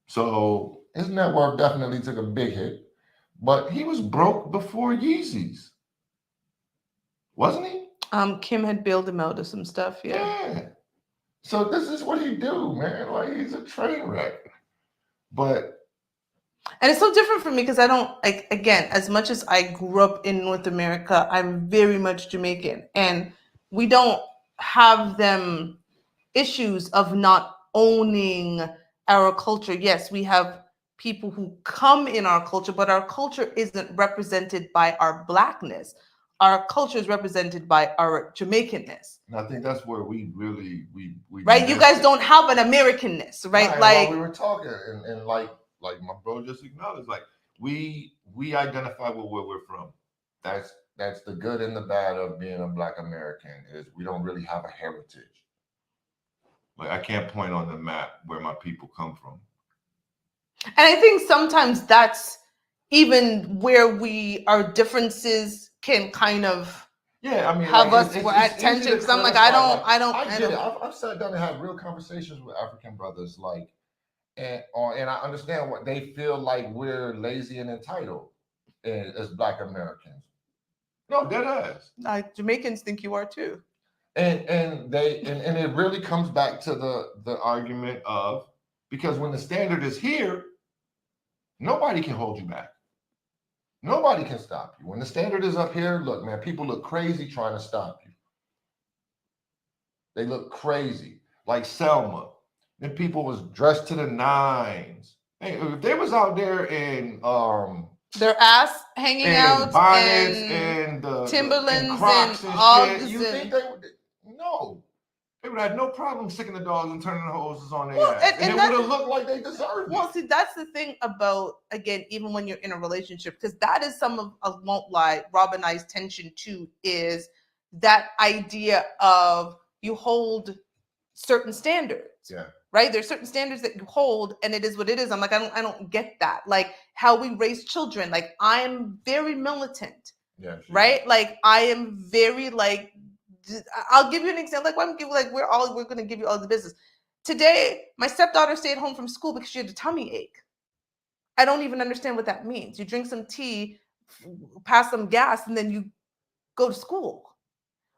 So his net worth definitely took a big hit, but he was broke before Yeezys, wasn't he? Kim had bailed him out of some stuff. Yeah. So this is what he do, man. Like he's a train wreck. But and it's so different for me because I don't like, again, as much as I grew up in North America, I'm very much Jamaican, and we don't have them issues of not owning our culture. Yes, we have people who come in our culture, but our culture isn't represented by our blackness. Our culture is represented by our Jamaicanness. And I think that's where we really we right. You guys don't have an Americanness, right? Like we were talking, and like my bro just acknowledged, like we identify with where we're from. That's the good and the bad of being a Black American is we don't really have a heritage. Like I can't point on the map where my people come from. And I think sometimes that's even where our differences can kind of I mean, have like, us at tension because I'm like, I get it. I've sat down and had real conversations with African brothers, like, and I understand what they feel like we're lazy and entitled as Black Americans. No, dead ass. Jamaicans think you are too. And it really comes back to the argument of, because when the standard is here, nobody can hold you back. Nobody can stop you. When the standard is up here, look, man, people look crazy trying to stop you. They look crazy. Like Selma. Then people was dressed to the nines. Hey, if they was out there in their ass hanging out, bonnets and Timberlands and Crocs and Uggs, shit, you think they would? No. They would have no problem sticking the dogs and turning the hoses on their ass. And it would have looked like they deserved it. Well, see, that's the thing about, again, even when you're in a relationship, because that is some of, I won't lie, Rob and I's tension too, is that idea of you hold certain standards. Yeah. Right? There's certain standards that you hold, and it is what it is. I'm like, I don't get that. Like how we raise children. Like I'm very militant. Yeah. Right? Like I am very like, I'll give you an example. Like I'm giving, like we're going to give you all the business. Today, my stepdaughter stayed home from school because she had a tummy ache. I don't even understand what that means. You drink some tea, pass some gas, and then you go to school.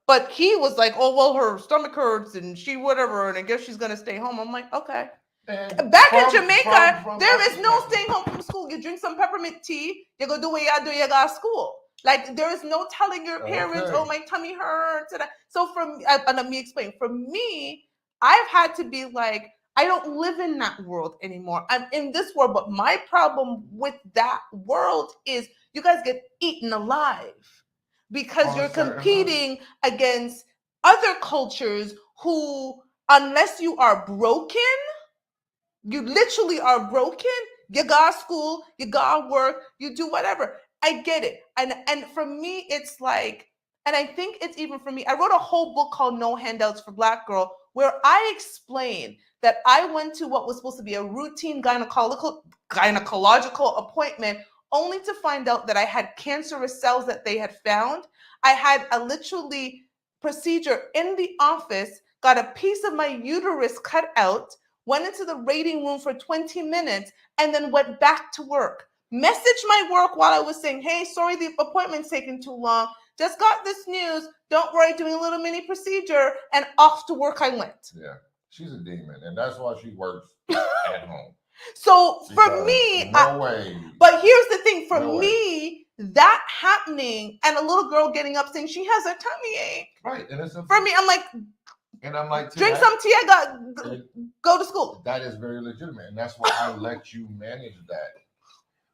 But he was like, oh, well, her stomach hurts and she whatever, and I guess she's going to stay home. I'm like, okay. And back in Jamaica, there is no staying home from school. You drink some peppermint tea, you go do what you got to do, you got to school. Like, there is no telling your parents, oh, my tummy hurts. So and let me explain. For me, I've had to be like, I don't live in that world anymore. I'm in this world, but my problem with that world is you guys get eaten alive because you're competing against other cultures who, unless you are broken, You literally are broken. You got school, you got work, you do whatever. I get it. And for me, it's like, and I think it's even for me, I wrote a whole book called No Handouts for Black Girl, where I explain that I went to what was supposed to be a routine gynecological appointment, only to find out that I had cancerous cells that they had found. I had a literally procedure in the office, got a piece of my uterus cut out, went into the waiting room for 20 minutes, and then went back to work. Messaged my work while I was saying, hey, sorry, the appointment's taking too long. Just got this news. Don't worry, doing a little mini procedure, and off to work I went. Yeah, she's a demon, and that's why she works at home. So for me, no way. But here's the thing, for me, that happening and a little girl getting up saying she has a tummy ache. Right, and it's for me, I'm like, drink some tea. I got go to school. That is very legitimate, and that's why I let you manage that.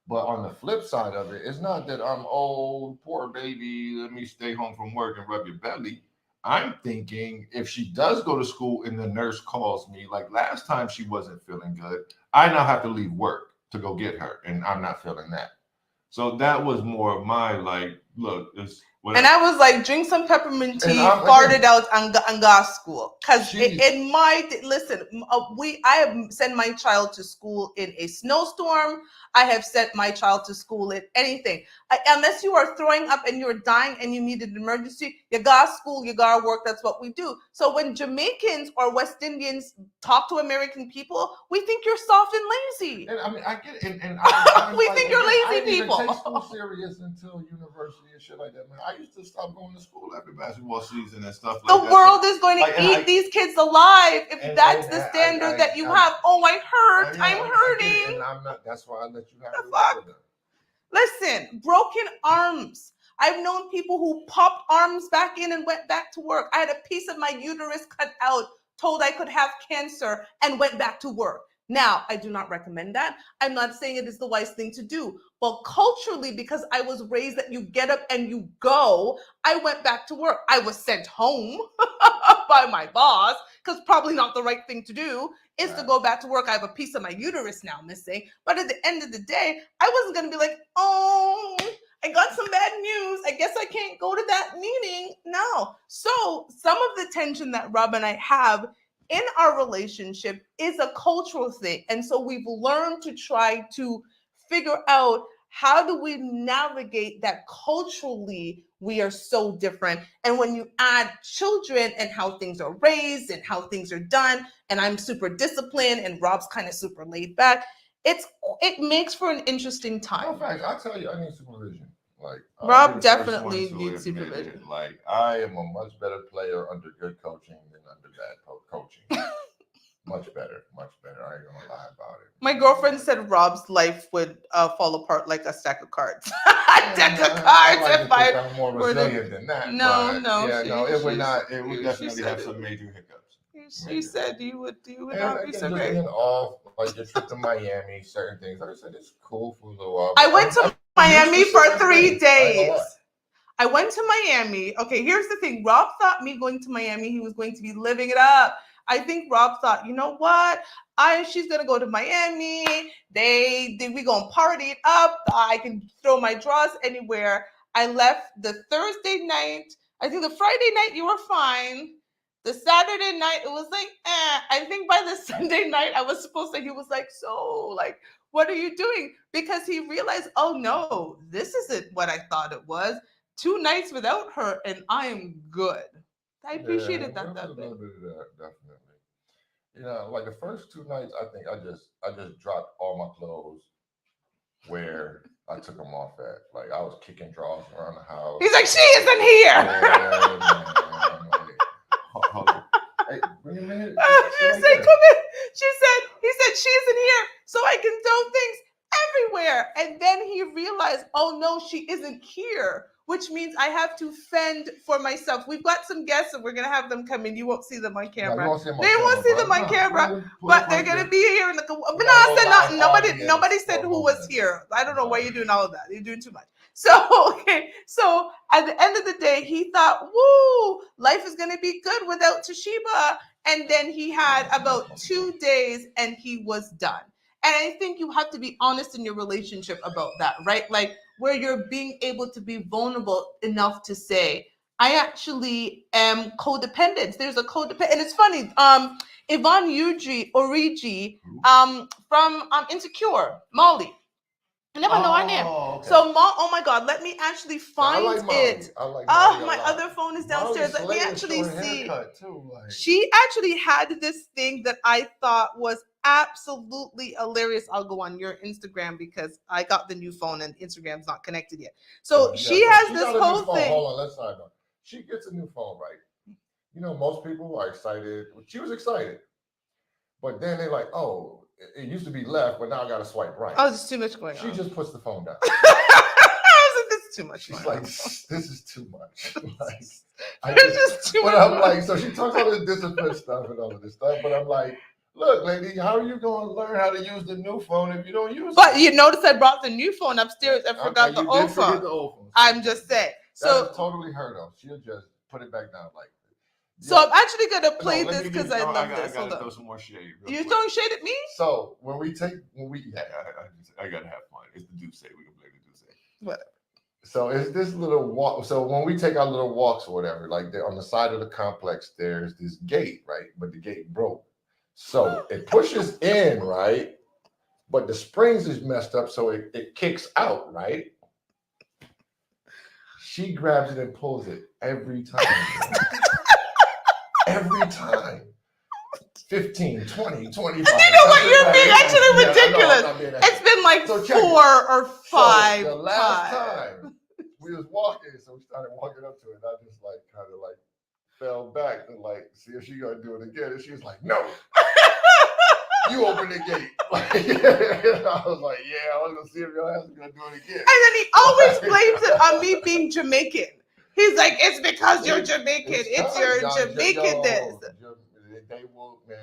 But on the flip side of it, it's not that I'm old, poor baby, let me stay home from work and rub your belly. I'm thinking if she does go to school and the nurse calls me, like last time she wasn't feeling good, I now have to leave work to go get her, and I'm not feeling that. So that was more of my like, look, it's whatever. And I was like, drink some peppermint tea, farted out and got school. Because it might, listen, I have sent my child to school in a snowstorm. I have sent my child to school in anything. Unless you are throwing up and you're dying and you need an emergency, you got school, you got work. That's what we do. So when Jamaicans or West Indians talk to American people, we think you're soft and lazy. And I mean, I get it. And we think you're lazy people. I didn't take school serious until university and shit like that, man. I used to stop going to school every basketball season and stuff like that. The world is going to eat these kids alive if that's the standard that you have. Oh, I hurt. I'm hurting. And I'm not. That's why I let you have the fuck. Listen, broken arms. I've known people who popped arms back in and went back to work. I had a piece of my uterus cut out, told I could have cancer, and went back to work. Now, I do not recommend that. I'm not saying it is the wise thing to do. But culturally, because I was raised that you get up and you go, I went back to work. I was sent home by my boss, because probably not the right thing to do is to go back to work. I have a piece of my uterus now missing. But at the end of the day, I wasn't going to be like, oh, I got some bad news. I guess I can't go to that meeting. No. So some of the tension that Rob and I have in our relationship is a cultural thing. And so we've learned to try to figure out how do we navigate that culturally we are so different. And when you add children and how things are raised and how things are done, and I'm super disciplined and Rob's kind of super laid back, it makes for an interesting time. In fact, I'll tell you, I need supervision. Like Rob definitely needs supervision. Like I am a much better player under good coaching than under bad coaching. Much better. I ain't gonna lie about it. My girlfriend said Rob's life would fall apart like a stack of cards. A deck of cards. I'm more resilient than that. No. It would not. It would definitely have some major hiccups. She said you would not be so great. Off, like your trip to Miami, certain things. Like I said, it's cool for a little while. I went to Miami for 3 days. I went to Miami. Okay, here's the thing. Rob thought me going to Miami, he was going to be living it up. I think Rob thought, you know what? She's gonna go to Miami. We gonna party it up. I can throw my drawers anywhere. I left the Thursday night. I think the Friday night you were fine. The Saturday night it was like, I think by the Sunday night I was supposed to. He was like, so like, what are you doing? Because he realized, oh no, this isn't what I thought it was. 2 nights without her, and I am good. I appreciated that bit. A little bit of that, definitely. You know, like the first 2 nights, I think I just dropped all my clothes where I took them off at. Like I was kicking drawers around the house. He's like, she isn't here. Hold on. Hey, bring him in. She said, come in. He said, she isn't here, so I can throw things. everywhere. And then he realized, oh no, she isn't here, which means I have to fend for myself. We've got some guests and we're going to have them come in. You won't see them on camera. No, you won't see them on they camera, won't see them on camera, but they're going to be here in the. But no, I said nothing. Nobody said who was here. I don't know why you're doing all of that. You're doing too much. So, okay. So at the end of the day, he thought, woo, life is going to be good without Toshiba. And then he had about 2 days and he was done. And I think you have to be honest in your relationship about that, right? Like where you're being able to be vulnerable enough to say, I actually am codependent. There's a codependent. And it's funny, Yvonne Origi from Insecure, Molly. I never know her name. Okay. So, oh my God, let me actually find it. I like Molly my other phone is downstairs. Let me actually see. Too, like. She actually had this thing that I thought was absolutely hilarious. I'll go on your Instagram because I got the new phone and Instagram's not connected yet. So she has this whole thing. Hold on, let's side on. She gets a new phone, right? You know, most people are excited. She was excited. But then they're like, oh, it used to be left, but now I got to swipe right. Oh, there's too much going on. She just puts the phone down. I was like, this is too much. She's like, this is too much. Like, it's just too much. But I'm like, so she talks all this discipline stuff and all of this stuff, but I'm like, look, lady, how are you going to learn how to use the new phone if you don't use it? But you notice I brought the new phone upstairs. I forgot the old phone. I'm just saying. So that's totally her though. She'll just put it back down like. So I'm actually gonna play this because I love this. Hold on. Throw some more shade. You're throwing shade at me? So when we I gotta have fun. It's the Duce. We can play the Duce. Whatever. So it's this little walk. So when we take our little walks or whatever, like on the side of the complex, there's this gate, right? But the gate broke. So it pushes in, right? But the springs is messed up, so it kicks out, right? She grabs it and pulls it every time. Every time. 15, 20, 25. You know what? You're being actually ridiculous. It's been like 4 or 5 so the last time we was walking, so we started walking up to it, and I just like kind of like fell back to like see if she gonna do it again. And she was like, no. You open the gate. Like, I was like, yeah, I was gonna see if your ass is gonna do it again. And then he always blames it on me being Jamaican. He's like, it's because you're Jamaican. It's your Jamaicanness.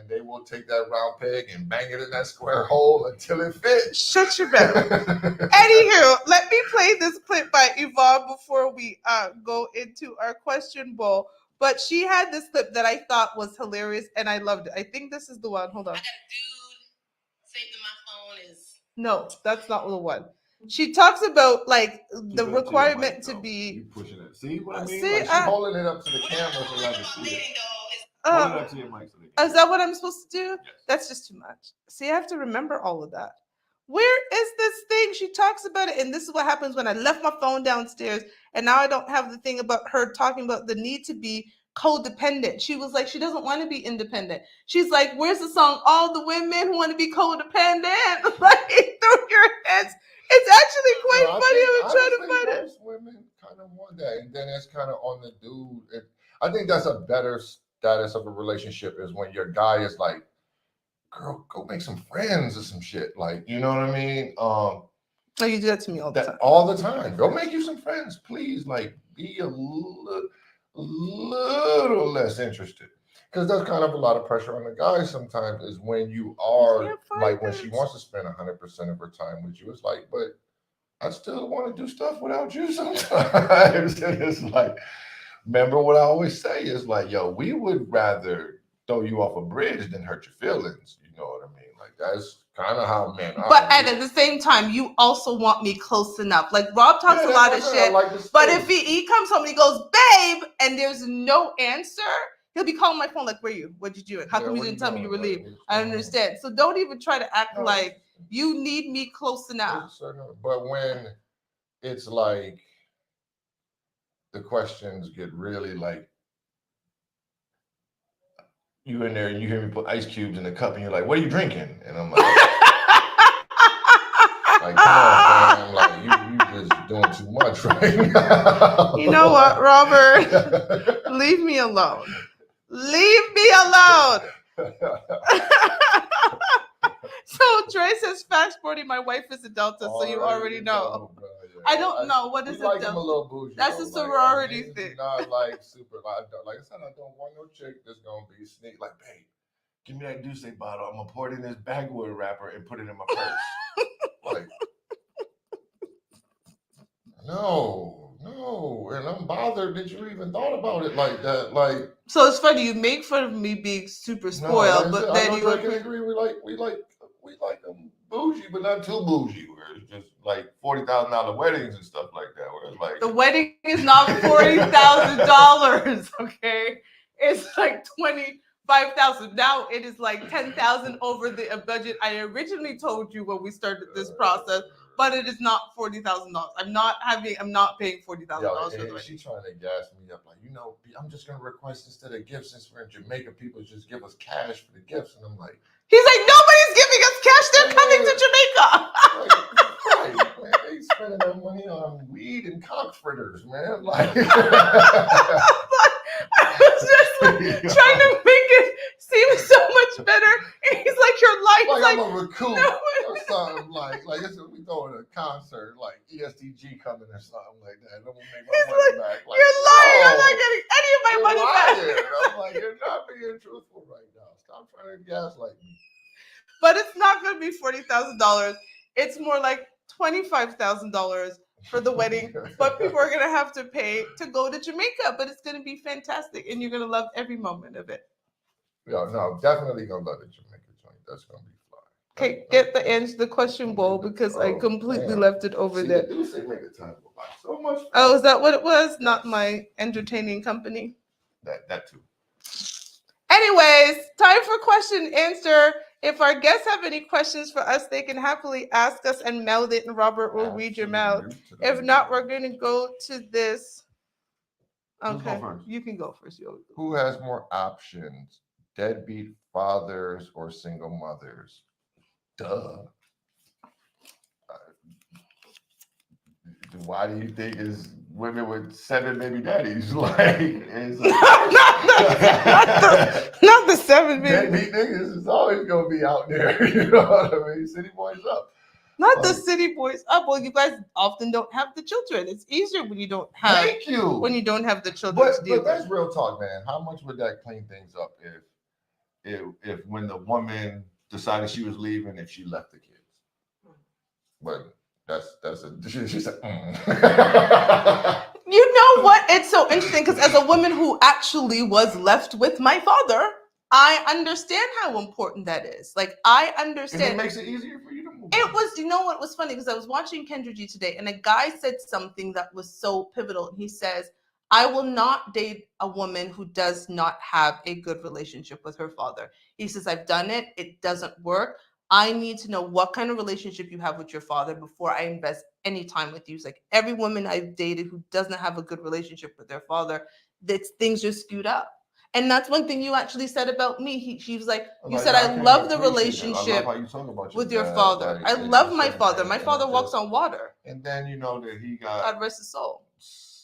They will take that round peg and bang it in that square hole until it fits. Shut your mouth. Anywho, let me play this clip by Yvonne before we go into our question bowl. But she had this clip that I thought was hilarious and I loved it. I think this is the one. Hold on. I got a dude say that my phone is. No, that's not the one. She talks about like the requirement to be. You pushing it. See what I mean? See, like she's holding it up to the camera so y'all can see it. Hold it up to your mic so they can. Is that what I'm supposed to do? Yes. That's just too much. See, I have to remember all of that. Where is this thing? She talks about it, and this is what happens when I left my phone downstairs, and now I don't have the thing about her talking about the need to be codependent. She was like, she doesn't want to be independent. She's like, where's the song? All the women who want to be codependent, like through your heads. It's actually quite funny. I'm trying to find it. Most women kind of want that, and then it's kind of on the dude. I think that's a better status of a relationship is when your guy is like, girl, go make some friends or some shit. Like, you know what I mean? Oh, you do that to me all the time. All the time. Go make you some friends, please. Like, be a little less interested. Because there's kind of a lot of pressure on the guys sometimes is when you are, like, when she wants to spend 100% of her time with you. It's like, but I still want to do stuff without you sometimes. And it's like, remember what I always say is like, yo, we would rather throw you off a bridge than hurt your feelings. You know what I mean? Like, that's kind of how men are. But at the same time, you also want me close enough. Like, Rob talks a lot of shit. But if he comes home and he goes, babe, and there's no answer, he'll be calling my phone like, where are you? What'd you do? How come you didn't tell me you were leaving? I understand. So don't even try to act like you need me close enough. But when it's like, the questions get really like, you in there and you hear me put ice cubes in the cup and you're like, what are you drinking? And I'm like, like, come on, man. Like, you just doing too much right now. You know what, Robert? Leave me alone. Leave me alone. So Troy says, "Fact sporty, my wife is a Delta, so you already know." Bro, yeah. I don't know what we is a like Delta. them a little bougie. That's though. a sorority Like, thing. not like super. Like I said, I don't want no chick that's gonna be sneak. Like, babe, give me that Douce bottle. I'm gonna pour it in this bagwood wrapper and put it in my purse. Like, no, and I'm bothered that you even thought about it like that. Like, so it's funny you make fun of me being super spoiled, no, but I then know you I can agree. We like them bougie, but not too bougie. Where it's just like $40,000 weddings and stuff like that. Where it's like the wedding is not $40,000, okay? It's like 25,000. Now it is like 10,000 over the budget I originally told you when we started this process. But it is not $40,000. I'm not paying $40,000 for the wedding. She's trying to gas me up, like, I'm just gonna request instead of gifts, since we're in Jamaica, people just give us cash for the gifts, and I'm like, he's like, nobody's giving us cash. They're coming to Jamaica. Right, man, they spending their money on weed and cock fritters, man. Like, I was just like trying to make it seem so much better. And he's like, your life, like I'm a recoup or something. Like we going to a concert, like ESTG coming or something like that. I'm gonna make my money back. Like, you're lying. I'm not getting any of my money back. I'm like, you're not being truthful right now. Stop trying to gaslight me. But it's not going to be $40,000. It's more like $25,000 for the wedding. But people are going to have to pay to go to Jamaica. But it's going to be fantastic, and you're going to love every moment of it. Yeah, no, definitely gonna love the Jamaica joint. That's gonna be fly. Okay, get the answer the question, Bo, because I completely left it over there. So much. Oh, is that what it was? Yes. Not my entertaining company. That too. Anyways, time for question and answer. If our guests have any questions for us, they can happily ask us and mouth it, and Robert will read your mouth. If not, we're going to go to this. Okay, you can go first. Who has more options, deadbeat fathers or single mothers? Duh. Why do you think is women with 7 baby daddies? Like, it's like not the 7 baby. Deadbeat niggas is always gonna be out there. You know what I mean? City boys up. Not the city boys up. Well, you guys often don't have the children. It's easier when you don't have. Thank you. When you don't have the children. But that's real talk, man. How much would that clean things up if when the woman decided she was leaving, if she left the kids? But that's a she said. You know what? It's so interesting because as a woman who actually was left with my father, I understand how important that is. Like, I understand. And it makes it easier for you to move. It was, you know what was funny? Because I was watching Kendra G today, and a guy said something that was so pivotal. He says, I will not date a woman who does not have a good relationship with her father. He says, I've done it. It doesn't work. I need to know what kind of relationship you have with your father before I invest any time with you. It's like every woman I've dated who doesn't have a good relationship with their father, things are skewed up. And that's one thing you actually said about me. She was like, you said, I love the relationship with your father. I love my father. My father walks on water. And then you know that he got, God rest his soul.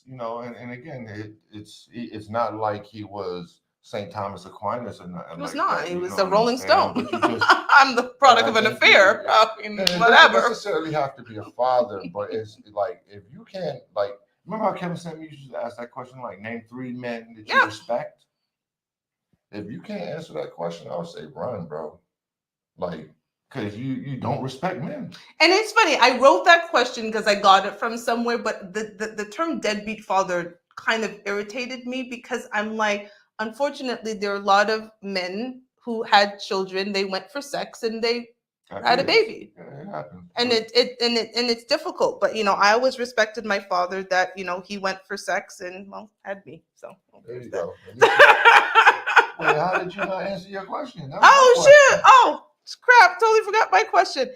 You know, and again, it's not like he was St. Thomas Aquinas or nothing. He was not. He was a Rolling Stone. I'm the product of an affair. Whatever. It doesn't necessarily have to be a father, but it's like if you can't, like, remember how Kevin Samuels used to ask that question, like, name 3 men that you respect? If you can't answer that question, I would say run, bro. Like, because you don't respect men. And it's funny, I wrote that question because I got it from somewhere, but the term deadbeat father kind of irritated me because I'm like, unfortunately, there are a lot of men who had children, they went for sex and they had a baby. Yeah, it happens. And it's difficult. But I always respected my father that, he went for sex and had me. So there you go. Wait, how did you not answer your question? Shit. Oh, crap. Totally forgot my question.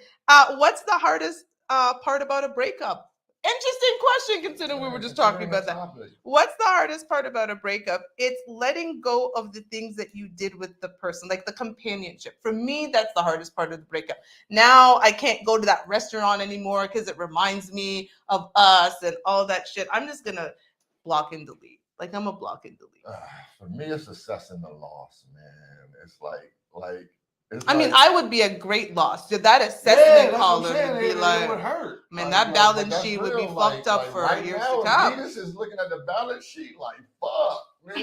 What's the hardest part about a breakup? Interesting question, considering we were just talking about that. What's the hardest part about a breakup? It's letting go of the things that you did with the person, like the companionship. For me, that's the hardest part of the breakup. Now I can't go to that restaurant anymore because it reminds me of us and all that shit. I'm just going to block and delete. Like, I'm a block and delete. For me, it's assessing the loss, man. It's like I mean, I would be a great loss. That assessment caller would be like, it would hurt. Man, that balance sheet would be fucked up for right years now, to come. Venus is looking at the balance sheet like, fuck, man.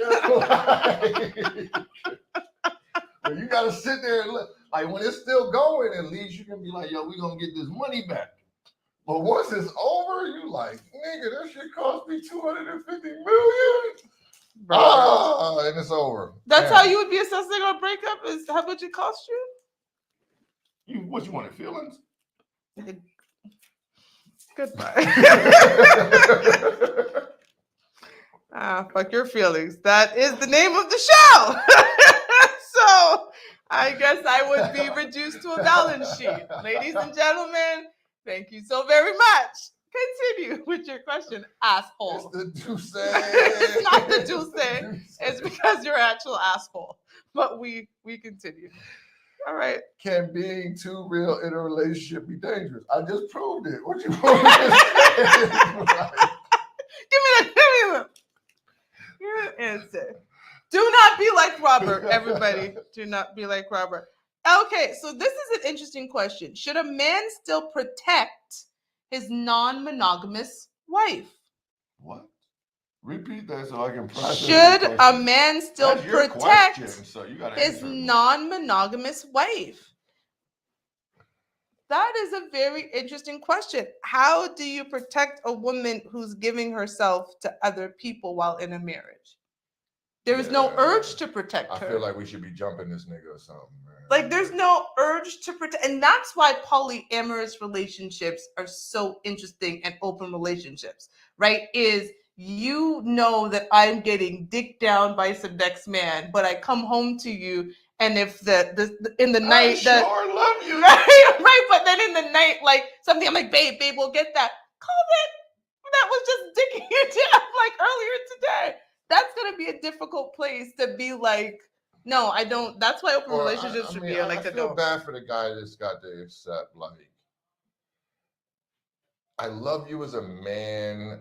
You gotta sit there and look. Like when it's still going, at least you can be like, yo, we gonna get this money back. But once it's over, you like, nigga, that shit cost me $250 million. And it's over. That's how you would be assessing a breakup, is how much it cost you? You wanted feelings? Goodbye. Fuck your feelings. That is the name of the show. So I guess I would be reduced to a balance sheet. Ladies and gentlemen, thank you so very much. Continue with your question, asshole. It's the Deuce. It's not the Deuce. It's because you're an actual asshole. But we continue. All right. Can being too real in a relationship be dangerous? I just proved it. What you want me to say? Give me that. Answer. Do not be like Robert, everybody. Do not be like Robert. Okay, so this is an interesting question. Should a man still protect his non-monogamous wife? What? Repeat that so I can process. Should a man still protect his non-monogamous wife? That is a very interesting question. How do you protect a woman who's giving herself to other people while in a marriage? There is no urge to protect her. I feel like we should be jumping this nigga or something, man. Like there's no urge to protect. And that's why polyamorous relationships are so interesting and open relationships, right? Is you know that I'm getting dicked down by some next man, but I come home to you, and if the in the night I sure love you. right, but then in the night, like something, I'm like, babe, we'll get that. COVID, that was just dicking you down like earlier today. That's gonna be a difficult place to be like, no, I don't. That's why open relationships should be like that. I feel bad for the guy that's got to accept, like, I love you as a man,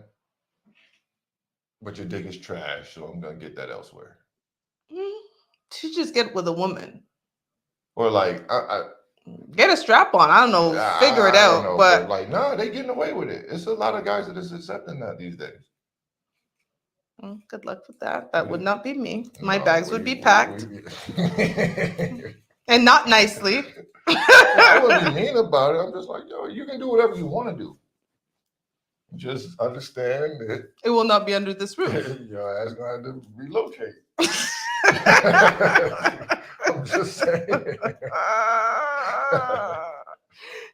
but your dick is trash, so I'm gonna get that elsewhere. You just get with a woman, or like, get a strap on. I don't know, figure it out. But like, no, they getting away with it. It's a lot of guys that is accepting that these days. Good luck with that. That would not be me. My bags would be packed. And not nicely. I wouldn't be mean about it. I'm just like, yo, you can do whatever you want to do. Just understand that it will not be under this roof. Your ass gonna have to relocate. I'm just saying.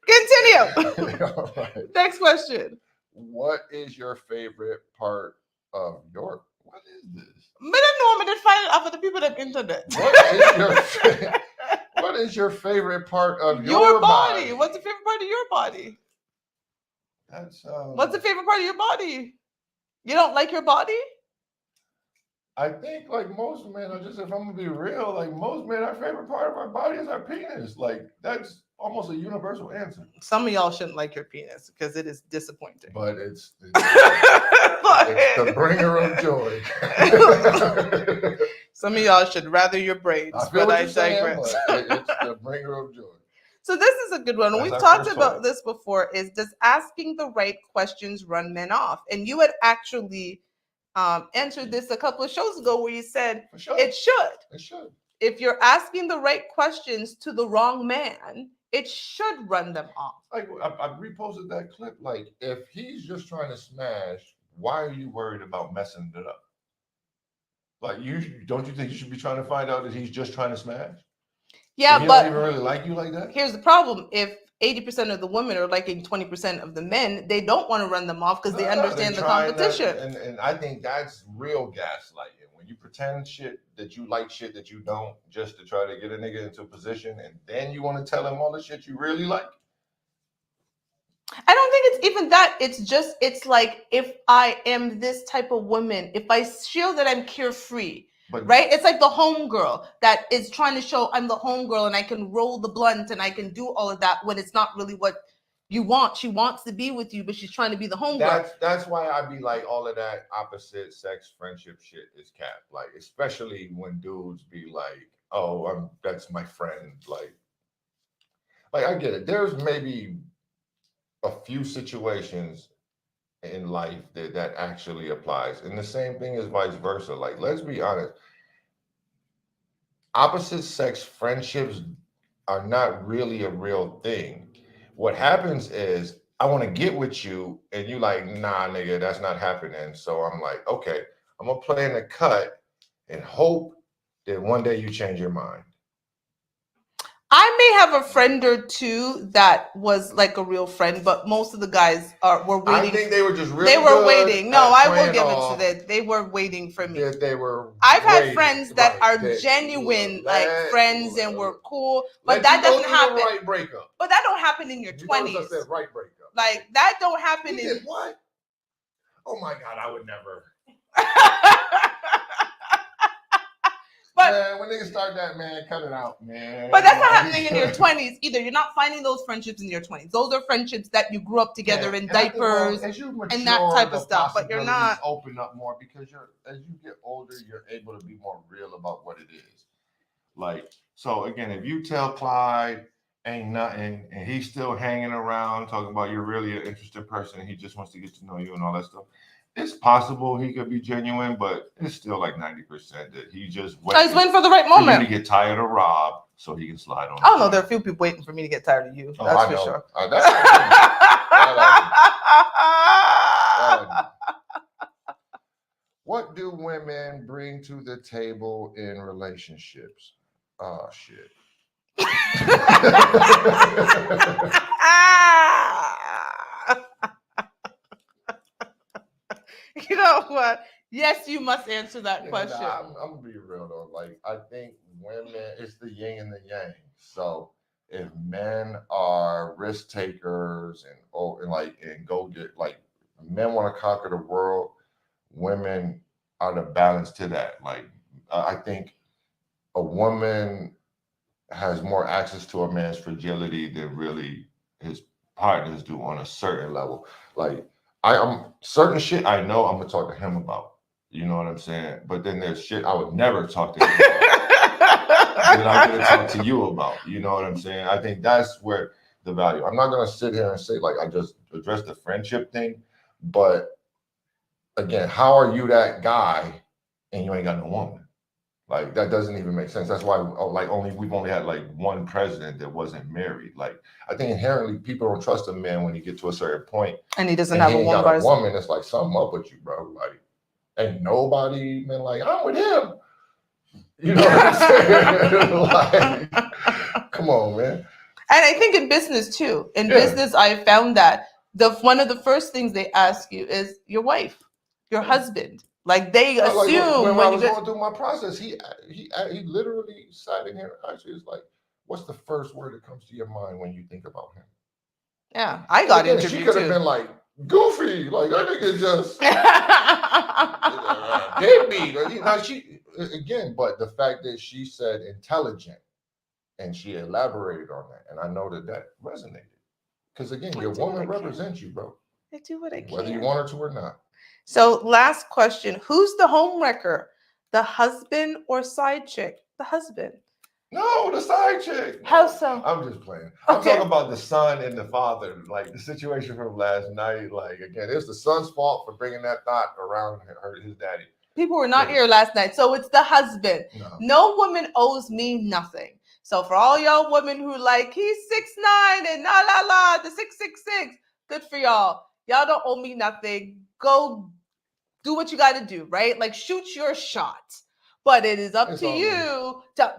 Continue. All right. Next question. What is your favorite part of your? What is this? I don't know. I find it off of the people that internet. What is your favorite part of your body? What's the favorite part of your body? That's What's the favorite part of your body? You don't like your body? I think like most men, if I'm gonna be real, like most men, our favorite part of our body is our penis. Like that's almost a universal answer. Some of y'all shouldn't like your penis because it is disappointing. But it's the bringer of joy. Some of y'all should rather your brains, but I digress. It's the bringer of joy. So this is a good one. We've talked about this before. Is does asking the right questions run men off? And you had actually answered this a couple of shows ago where you said it should. It should. If you're asking the right questions to the wrong man, it should run them off. Like I reposted that clip. Like if he's just trying to smash, why are you worried about messing it up? Like don't you think you should be trying to find out that he's just trying to smash? Yeah, so he but don't even really like you like that. Here's the problem: if 80% of the women are liking 20% of the men, they don't want to run them off because they understand the competition. And I think that's real gaslighting. When you pretend shit that you like shit that you don't, just to try to get a nigga into a position, and then you want to tell him all the shit you really like. I don't think it's even that. It's like, if I am this type of woman, if I feel that I'm carefree, right? It's like the homegirl that is trying to show I'm the homegirl and I can roll the blunt and I can do all of that when it's not really what you want. She wants to be with you, but she's trying to be the homegirl. That's why I be like, all of that opposite sex friendship shit is cap. Like, especially when dudes be like, oh, that's my friend. Like, like I get it. There's maybe a few situations in life that actually applies, and the same thing is vice versa. Like, let's be honest, opposite sex friendships are not really a real thing. What happens is I want to get with you, and you like, nah, nigga, that's not happening. So I'm like, okay, I'm gonna play in the cut and hope that one day you change your mind. I may have a friend or two that was like a real friend, but most of the guys were I waiting. think they were just really They were good waiting. No, at I will playing give it to off that. They were waiting for me. that they were I've had waiting, friends that right? are That genuine, like let friends, and we're cool, but let that you go doesn't through happen. the right breakup. But that don't happen in your You notice I 20s. said right breakup. Like that don't happen He in. did what? Oh my God, I would never. But man, when niggas start that, man, cut it out, man. But that's not happening in your 20s either. You're not finding those friendships in your 20s. Those are friendships that you grew up together in diapers as you mature, and that type of the stuff. But you're not. open up more because as you get older, you're able to be more real about what it is. Like, so again, if you tell Clyde ain't nothing and he's still hanging around talking about you're really an interesting person and he just wants to get to know you and all that stuff, it's possible he could be genuine, but it's still like 90% that he just He's waiting for the right moment. For you to get tired of Rob so he can slide on. I don't know. There are a few people waiting for me to get tired of you. That's for sure. What do women bring to the table in relationships? Oh, shit. You know what? Yes, you must answer that question. I'm gonna be real though. Like, I think women, it's the yin and the yang. So if men are risk takers and go get, like, men want to conquer the world, women are the balance to that. Like, I think a woman has more access to a man's fragility than really his partners do on a certain level. Like, I'm certain shit I know I'm gonna talk to him about. You know what I'm saying? But then there's shit I would never talk to him about that I'm gonna talk to you about. You know what I'm saying? I think that's where the value. I'm not gonna sit here and say like I just addressed the friendship thing, but again, how are you that guy and you ain't got no woman? Like, that doesn't even make sense. That's why we've only had like one president that wasn't married. Like, I think inherently people don't trust a man when he get to a certain point and he doesn't have a woman. Got a woman. It's like something up with you, bro. Like, ain't nobody been like, I'm with him. You know what I'm saying? Like, come on, man. And I think in business too. In business, I found that one of the first things they ask you is your wife, your husband. Like, they assume like when I was going through my process, he literally sat in here and actually was like, "What's the first word that comes to your mind when you think about him?" Yeah, I got interviewed too. She could have been like, "Goofy," like that nigga just deadbeat. Now she again, but the fact that she said intelligent and she elaborated on that, and I know that resonated because again, your woman represents you, bro. I do what I can, whether you want her to or not. So, last question: who's the homewrecker, the husband or side chick? The husband. No, the side chick. How so? I'm just playing. I'm talking about the son and the father, like the situation from last night. Like, again, it's the son's fault for bringing that thought around his daddy. People were not here last night, so it's the husband. No woman owes me nothing. So for all y'all women who like, he's 6'9" and the 666, good for y'all. Y'all don't owe me nothing. Go do what you got to do, right? Like, shoot your shot. But it is up to you to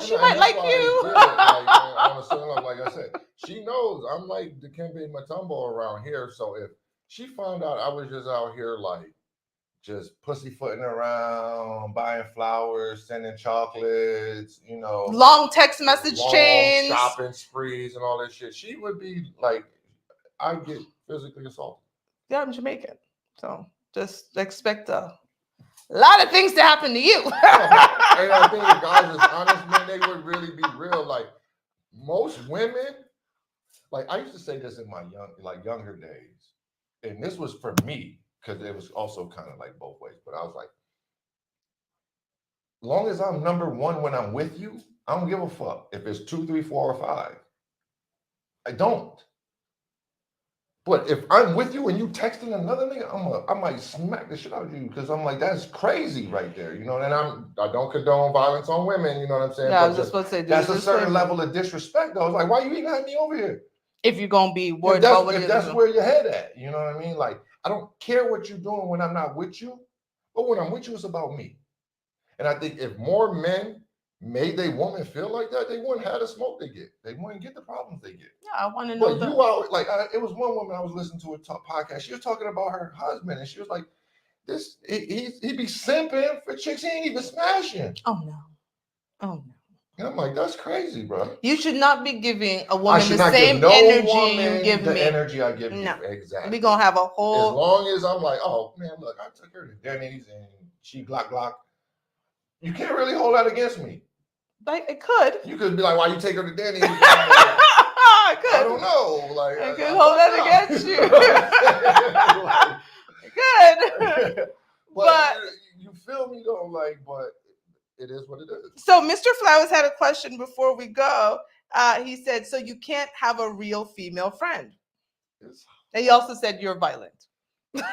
she might like you. Like I said, she knows I'm like the Kembe Mutombo around here. So if she found out I was just out here like just pussyfooting around, buying flowers, sending chocolates, you know, long text message chains, shopping sprees, and all that shit, she would be like, I'd get physically assaulted. Yeah, I'm Jamaican, so just expect a lot of things to happen to you. And I think if guys is honest, man, they would really be real. Like, most women, like, I used to say this in my younger days, and this was for me because it was also kind of like both ways. But I was like, long as I'm number one when I'm with you, I don't give a fuck if it's 2, 3, 4, or 5. I don't. But if I'm with you and you texting another nigga, I might smack the shit out of you because I'm like, that's crazy right there, you know. And I don't condone violence on women, you know what I'm saying? Yeah, I but was just about to say, that's a certain level of disrespect, though. It's like, why you even have me over here? If you're gonna be worried about what if that's where your head at, you know what I mean? Like, I don't care what you're doing when I'm not with you, but when I'm with you, it's about me. And I think if more men made their woman feel like that, they wouldn't have the smoke they get. They wouldn't get the problems they get. Yeah, I want to know. But you out like it was one woman I was listening to a podcast. She was talking about her husband, and she was like, "This he be simping for chicks he ain't even smashing." Oh no, oh no. And I'm like, that's crazy, bro. You should not be giving a woman the same same energy you give the me. energy I give you. No. Exactly. We're gonna have a whole. As long as I'm like, oh man, look, I took her to Denny's and she glock. You can't really hold that against me. Like it could. You could be like, why you take her to Denny's? I could. I don't know. Like I could hold that against you. I could. but you feel me though, like, but it is what it is. So Mr. Flowers had a question before we go. He said, so you can't have a real female friend. And he also said you're violent. Maybe.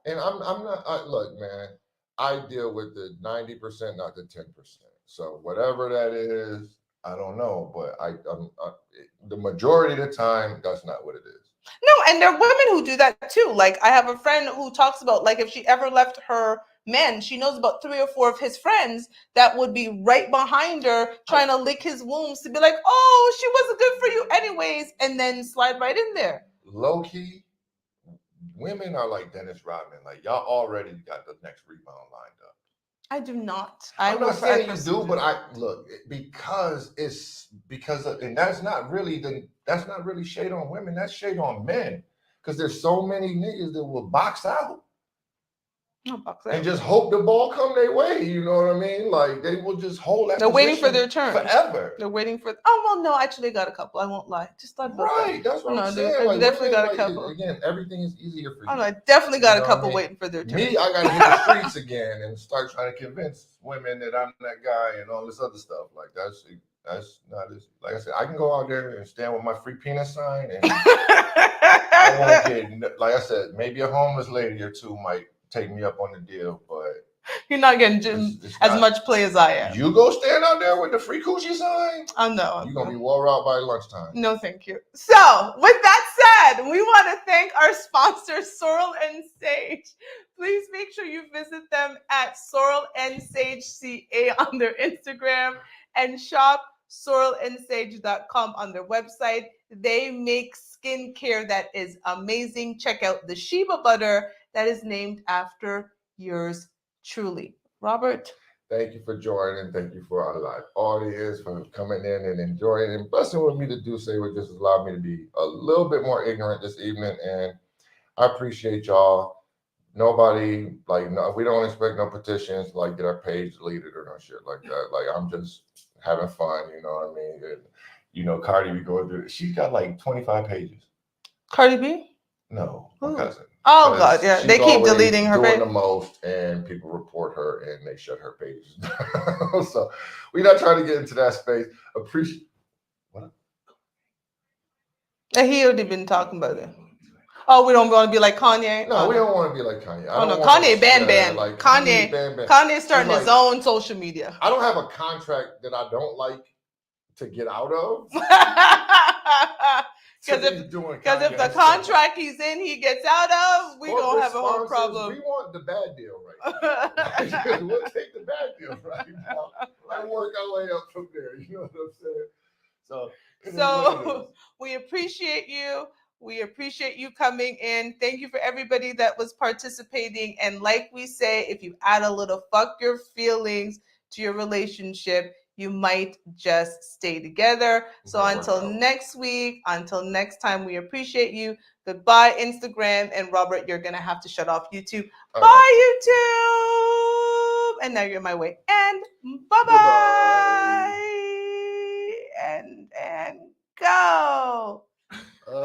And I'm not, look, man, I deal with the 90%, not the 10%. So whatever that is, I don't know. But the majority of the time, that's not what it is. No, and there are women who do that too. Like I have a friend who talks about like if she ever left her man, she knows about 3 or 4 of his friends that would be right behind her trying to lick his wounds to be like, oh, she wasn't good for you anyways, and then slide right in there. Low key, women are like Dennis Rodman. Like y'all already got the next rebound lined up. I do not. I'm not saying you do, but I look because and that's not really shade on women. That's shade on men because there's so many niggas that will box out. And just hope the ball come their way, you know what I mean? Like they will just hold that. They're waiting for their turn forever. They're waiting for. Oh well, no, I actually got a couple. I won't lie. Just thought about right. That. That's what I'm saying. I definitely got a couple. Again, everything is easier for you. Oh no, I definitely got a couple waiting for their turn. Me, I got to hit the streets again and start trying to convince women that I'm that guy and all this other stuff. Like that's not as like I said. I can go out there and stand with my free penis sign and I won't get like I said. Maybe a homeless lady or two might take me up on the deal, but you're not getting as much play as I am. You go stand out there with the free coochie sign? Oh no. You're gonna be wore out by lunchtime. No, thank you. So with that said, we want to thank our sponsors, Sorrel and Sage. Please make sure you visit them at Sorrel and Sage CA on their Instagram and shop sorrelandsage.com on their website. They make skincare that is amazing. Check out the Sheba butter that is named after yours truly. Robert. Thank you for joining. Thank you for our live audience for coming in and enjoying and blessing with me to do say what just allowed me to be a little bit more ignorant this evening. And I appreciate y'all. Nobody we don't expect no petitions to get our page deleted or no shit like that. Like I'm just having fun, you know what I mean? And Cardi be going through it. She's got 25 pages. Cardi B? No, my cousin. Oh God, yeah. They keep deleting her page. Doing the most, and people report her, and they shut her pages down. So we're not trying to get into that space. Appreciate what? He already been talking about it. Oh, we don't want to be like Kanye. No, we don't want to be like Kanye. Kanye ban. Kanye's starting his own social media. I don't have a contract that I don't like to get out of. Because if the contract he's in, he gets out of, we don't have a whole problem. We want the bad deal right now. We'll take the bad deal right now. I work our way up from there. You know what I'm saying? So we appreciate you. We appreciate you coming in. Thank you for everybody that was participating. And like we say, if you add a little fuck your feelings to your relationship, you might just stay together. So until next week, until next time, we appreciate you. Goodbye, Instagram. And Robert, you're going to have to shut off YouTube. Bye, YouTube. And now you're my way. And bye-bye. And go.